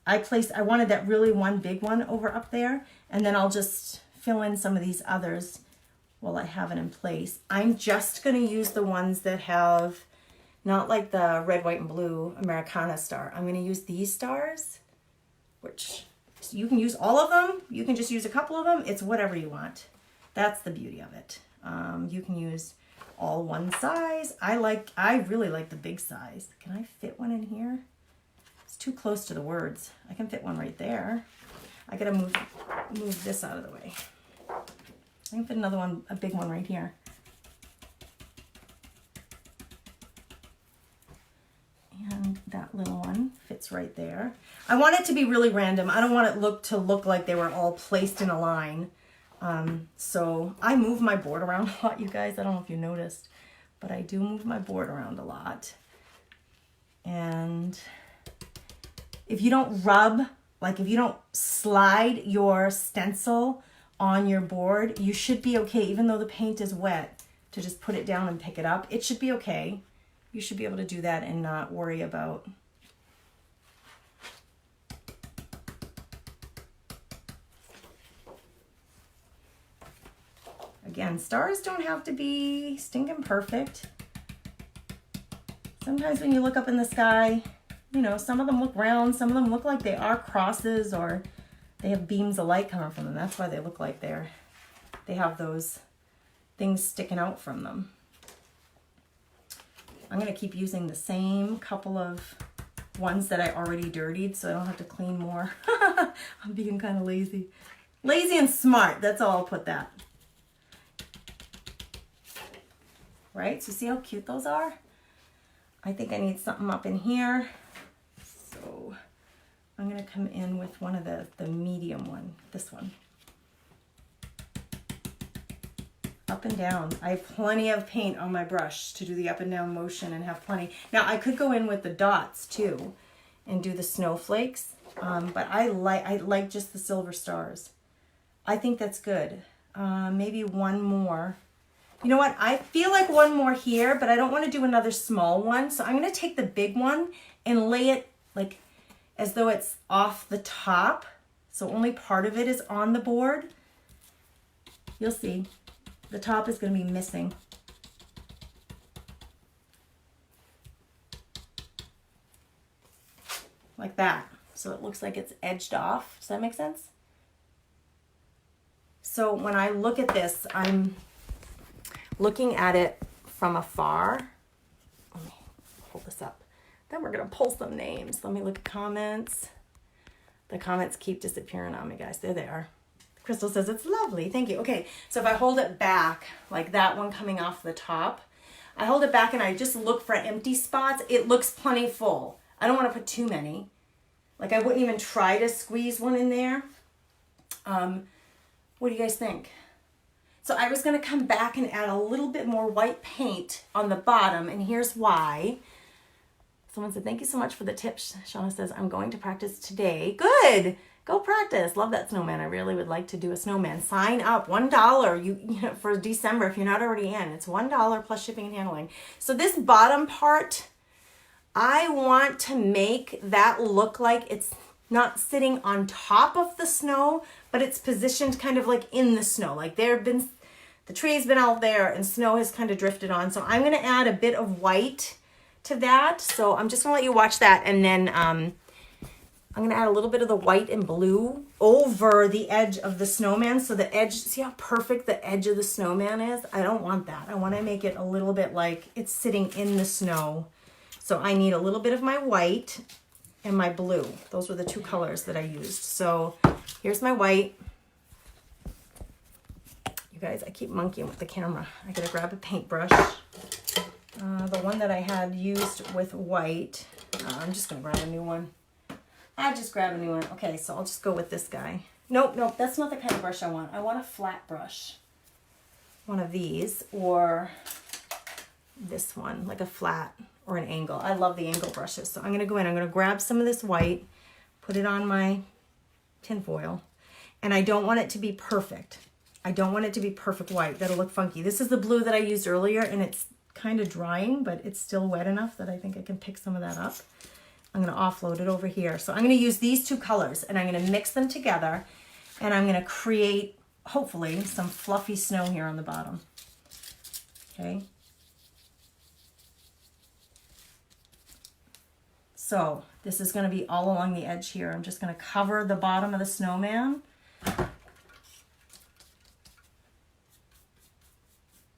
wanted that really one big one over up there, and then I'll just fill in some of these others while I have it in place. I'm just gonna use the ones that have not like the red, white, and blue Americana star. I'm gonna use these stars, which you can use all of them. You can just use a couple of them. It's whatever you want. That's the beauty of it. You can use all one size. I really like the big size. Can I fit one in here? It's too close to the words. I can fit one right there. I gotta move this out of the way. I can fit another one, a big one right here. And that little one fits right there. I want it to be really random. I don't want it to look like they were all placed in a line. So I move my board around a lot, you guys. I don't know if you noticed, but I do move my board around a lot. And if you don't if you don't slide your stencil on your board, you should be okay, even though the paint is wet, to just put it down and pick it up. It should be okay. You should be able to do that and not worry about again, stars don't have to be stinking perfect. Sometimes when you look up in the sky, you know, some of them look round, some of them look like they are crosses, or they have beams of light coming from them. That's why they look like they have those things sticking out from them. I'm going to keep using the same couple of ones that I already dirtied so I don't have to clean more. I'm being kind of lazy. Lazy and smart, that's all I'll put that. Right, so see how cute those are? I think I need something up in here. So I'm going to come in with one of the medium one, this one. Up and down. I have plenty of paint on my brush to do the up and down motion and have plenty. Now I could go in with the dots too and do the snowflakes, but I like just the silver stars. I think that's good. Maybe one more. You know what? I feel like one more here, but I don't want to do another small one. So I'm going to take the big one and lay it like as though it's off the top. So only part of it is on the board. You'll see. The top is going to be missing. Like that. So it looks like it's edged off. Does that make sense? So when I look at this, I'm looking at it from afar. Let me hold this up. Then we're going to pull some names. Let me look at comments. The comments keep disappearing on me, guys. There they are. Crystal says, it's lovely. Thank you. Okay, so if I hold it back, like that one coming off the top, I hold it back and I just look for empty spots. It looks plenty full. I don't want to put too many. Like I wouldn't even try to squeeze one in there. What do you guys think? So I was going to come back and add a little bit more white paint on the bottom, and here's why. Someone said, thank you so much for the tips. Shauna says, I'm going to practice today. Good. Go practice. Love that snowman. I really would like to do a snowman. Sign up. $1 you know, for December if you're not already in. It's $1 plus shipping and handling. So this bottom part, I want to make that look like it's not sitting on top of the snow, but it's positioned kind of like in the snow. Like the tree's been out there and snow has kind of drifted on. So I'm going to add a bit of white to that. So I'm just going to let you watch that, and then I'm going to add a little bit of the white and blue over the edge of the snowman. So the edge, see how perfect the edge of the snowman is? I don't want that. I want to make it a little bit like it's sitting in the snow. So I need a little bit of my white and my blue. Those were the two colors that I used. So here's my white. You guys, I keep monkeying with the camera. I gotta grab a paintbrush. The one that I had used with white, I'm just gonna grab a new one. I just grab a new one. Okay, so I'll just go with this guy. Nope, that's not the kind of brush I want. I want a flat brush. One of these, or this one, like a flat or an angle. I love the angle brushes. So I'm gonna go in, I'm gonna grab some of this white, put it on my tin foil, and I don't want it to be perfect. I don't want it to be perfect white. That'll look funky. This is the blue that I used earlier, and it's kind of drying, but it's still wet enough that I think I can pick some of that up. I'm going to offload it over here. So I'm going to use these two colors, and I'm going to mix them together, and I'm going to create, hopefully, some fluffy snow here on the bottom. Okay. So this is going to be all along the edge here. I'm just going to cover the bottom of the snowman.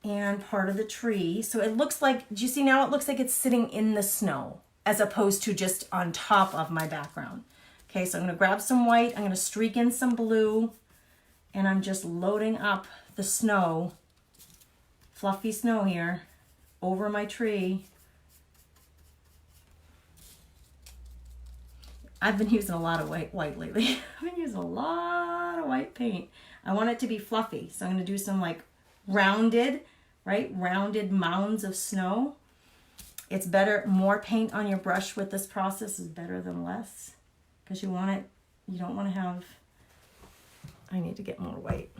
And part of the tree. So it looks like, do you see now? It looks like it's sitting in the snow as opposed to just on top of my background. Okay, so I'm going to grab some white. I'm going to streak in some blue. And I'm just loading up the snow, fluffy snow here, over my tree. I've been using a lot of white lately. I've been using a lot of white paint. I want it to be fluffy. So I'm going to do some like rounded, right? Rounded mounds of snow. It's better, more paint on your brush with this process is better than less, because you want it, you don't want to have, I need to get more white.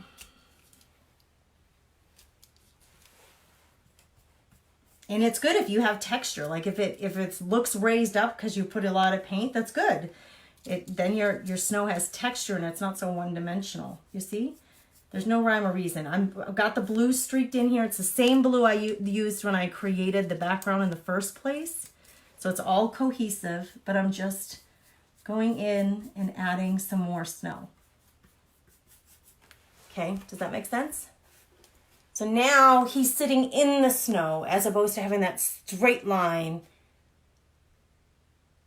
And it's good if you have texture, like if it looks raised up because you put a lot of paint, that's good. Then your snow has texture and it's not so one-dimensional, you see? There's no rhyme or reason. I've got the blue streaked in here. It's the same blue I used when I created the background in the first place. So it's all cohesive, but I'm just going in and adding some more snow. Okay, does that make sense? So now he's sitting in the snow as opposed to having that straight line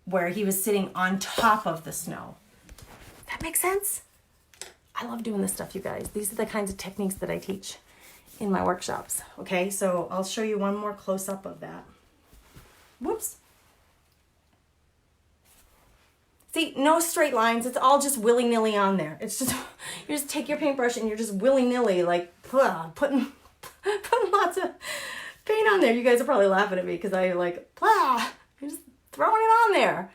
where he was sitting on top of the snow. That makes sense? I love doing this stuff, you guys. These are the kinds of techniques that I teach in my workshops. Okay, so I'll show you one more close-up of that. Whoops. See, no straight lines. It's all just willy-nilly on there. It's just, you just take your paintbrush and you're just willy-nilly, like, putting lots of paint on there. You guys are probably laughing at me because I like, you're just throwing it on there.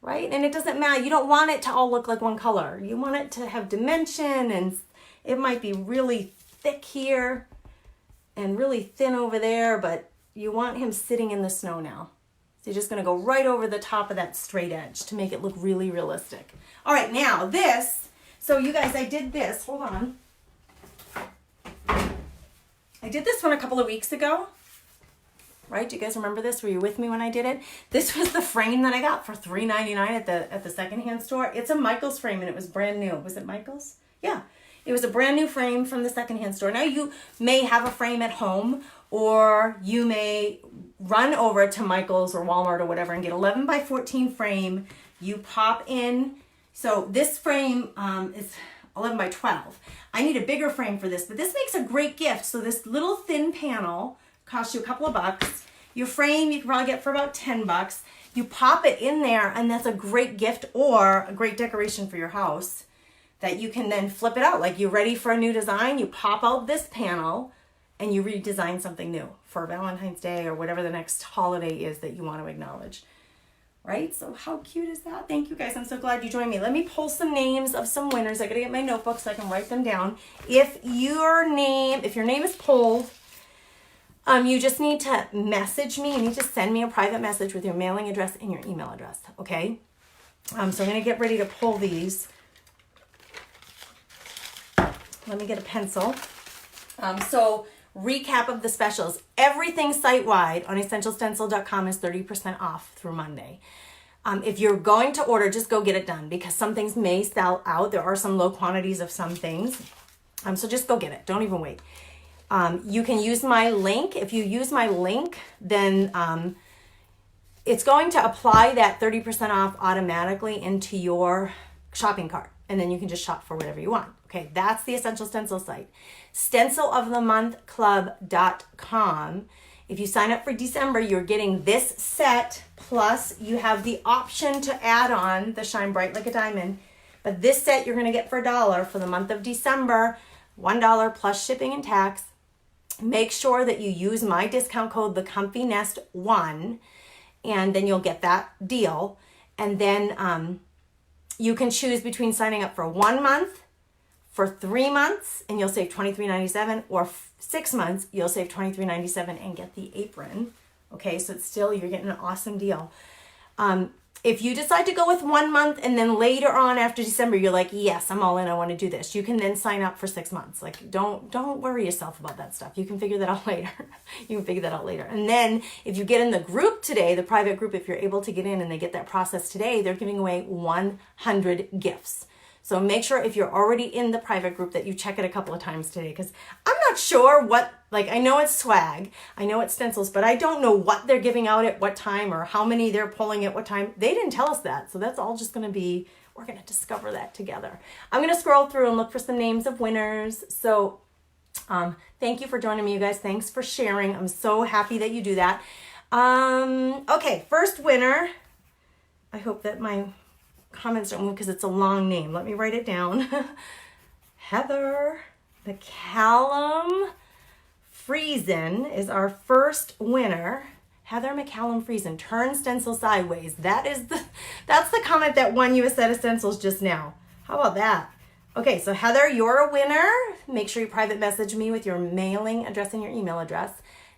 Right? And it doesn't matter. You don't want it to all look like one color. You want it to have dimension, and it might be really thick here and really thin over there, but you want him sitting in the snow now. So you're just going to go right over the top of that straight edge to make it look really realistic. All right, now this. So you guys, I did this. Hold on. I did this one a couple of weeks ago. Right? Do you guys remember this? Were you with me when I did it? This was the frame that I got for $3.99 at the secondhand store. It's a Michaels frame and it was brand new. Was it Michaels? Yeah. It was a brand new frame from the secondhand store. Now you may have a frame at home, or you may run over to Michaels or Walmart or whatever and get 11 by 14 frame. You pop in. So this frame is 11 by 12. I need a bigger frame for this, but this makes a great gift. So this little thin panel costs you a couple of bucks. Your frame you can probably get for about 10 bucks. You pop it in there, and that's a great gift or a great decoration for your house that you can then flip it out. Like you're ready for a new design, you pop out this panel and you redesign something new for Valentine's Day or whatever the next holiday is that you want to acknowledge. Right? So how cute is that? Thank you guys. I'm so glad you joined me. Let me pull some names of some winners. I gotta get my notebook so I can write them down. If your name is pulled, you just need to message me. You need to send me a private message with your mailing address and your email address, okay? So I'm going to get ready to pull these. Let me get a pencil. So recap of the specials. Everything site-wide on essentialstencil.com is 30% off through Monday. If you're going to order, just go get it done because some things may sell out. There are some low quantities of some things. So just go get it. Don't even wait. You can use my link. If you use my link, then it's going to apply that 30% off automatically into your shopping cart. And then you can just shop for whatever you want. Okay, that's the Essential Stencil site. Stencilofthemonthclub.com. If you sign up for December, you're getting this set, plus you have the option to add on the Shine Bright Like a Diamond. But this set you're going to get for $1 for the month of December, $1 plus shipping and tax. Make sure that you use my discount code, TheComfyNest1, and then you'll get that deal. And then you can choose between signing up for 1 month, for 3 months, and you'll save $23.97, or 6 months, you'll save $23.97 and get the apron. Okay, so it's still, you're getting an awesome deal. If you decide to go with 1 month and then later on after December, you're like, yes, I'm all in, I want to do this. You can then sign up for 6 months. Like, don't worry yourself about that stuff. You can figure that out later. You can figure that out later. And then if you get in the group today, the private group, if you're able to get in and they get that process today, they're giving away 100 gifts. So make sure if you're already in the private group that you check it a couple of times today, because I'm not sure what, like, I know it's swag, I know it's stencils, but I don't know what they're giving out at what time or how many they're pulling at what time. They didn't tell us that. So that's all just going to be, we're going to discover that together. I'm going to scroll through and look for some names of winners. So thank you for joining me, you guys. Thanks for sharing. I'm so happy that you do that. Okay, first winner. I hope that my comments don't move because it's a long name. Let me write it down. Heather McCallum Friesen is our first winner. Heather McCallum Friesen, turn stencil sideways. That's the comment that won you a set of stencils just now. How about that? Okay, so Heather, you're a winner. Make sure you private message me with your mailing address and your email address.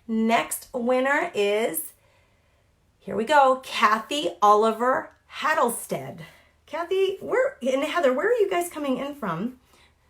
Next winner is, here we go, Kathy Oliver Hattlestead. Kathy, Heather, where are you guys coming in from?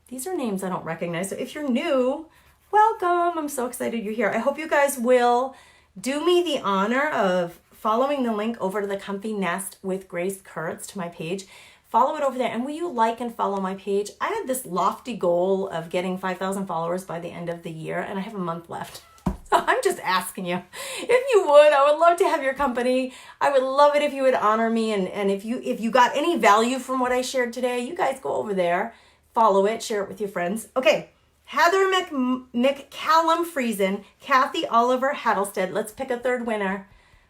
These are names I don't recognize. So if you're new, welcome. I'm so excited you're here. I hope you guys will do me the honor of following the link over to the Comfy Nest with Grace Kurtz to my page. Follow it over there. And will you like and follow my page? I had this lofty goal of getting 5,000 followers by the end of the year, and I have a month left. So I'm just asking you, if you would, I would love to have your company. I would love it if you would honor me. And if you got any value from what I shared today, you guys go over there, follow it, share it with your friends. Okay, Heather McCallum Friesen, Kathy Oliver Hattlestead. Let's pick a third winner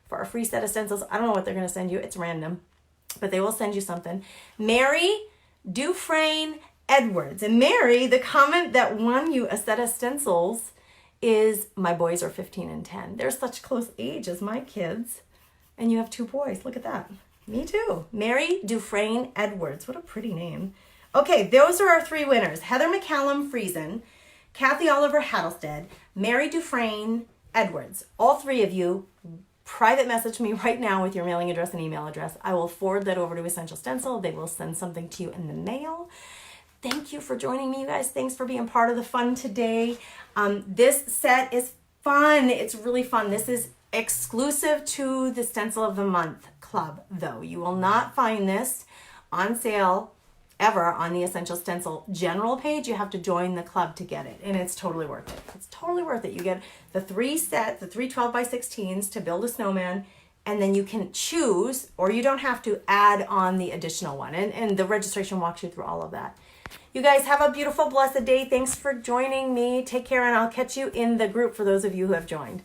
for our free set of stencils. I don't know what they're going to send you. It's random, but they will send you something. Mary Dufresne Edwards. And Mary, the comment that won you a set of stencils is, my boys are 15 and 10. They're such close age as my kids. And you have 2 boys. Look at that. Me too. Mary Dufresne Edwards. What a pretty name. Okay, those are our 3 winners. Heather McCallum Friesen, Kathy Oliver Hattlestead, Mary Dufresne Edwards. All 3 of you, private message me right now with your mailing address and email address. I will forward that over to Essential Stencil. They will send something to you in the mail. Thank you for joining me, you guys. Thanks for being part of the fun today. This set is fun. It's really fun. This is exclusive to the Stencil of the Month Club, though. You will not find this on sale ever on the Essential Stencil general page. You have to join the club to get it, and it's totally worth it. It's totally worth it. You get the 3 12x16s to build a snowman, and then you can choose, or you don't have to add on the additional one. And the registration walks you through all of that. You guys have a beautiful, blessed day. Thanks for joining me. Take care, and I'll catch you in the group for those of you who have joined.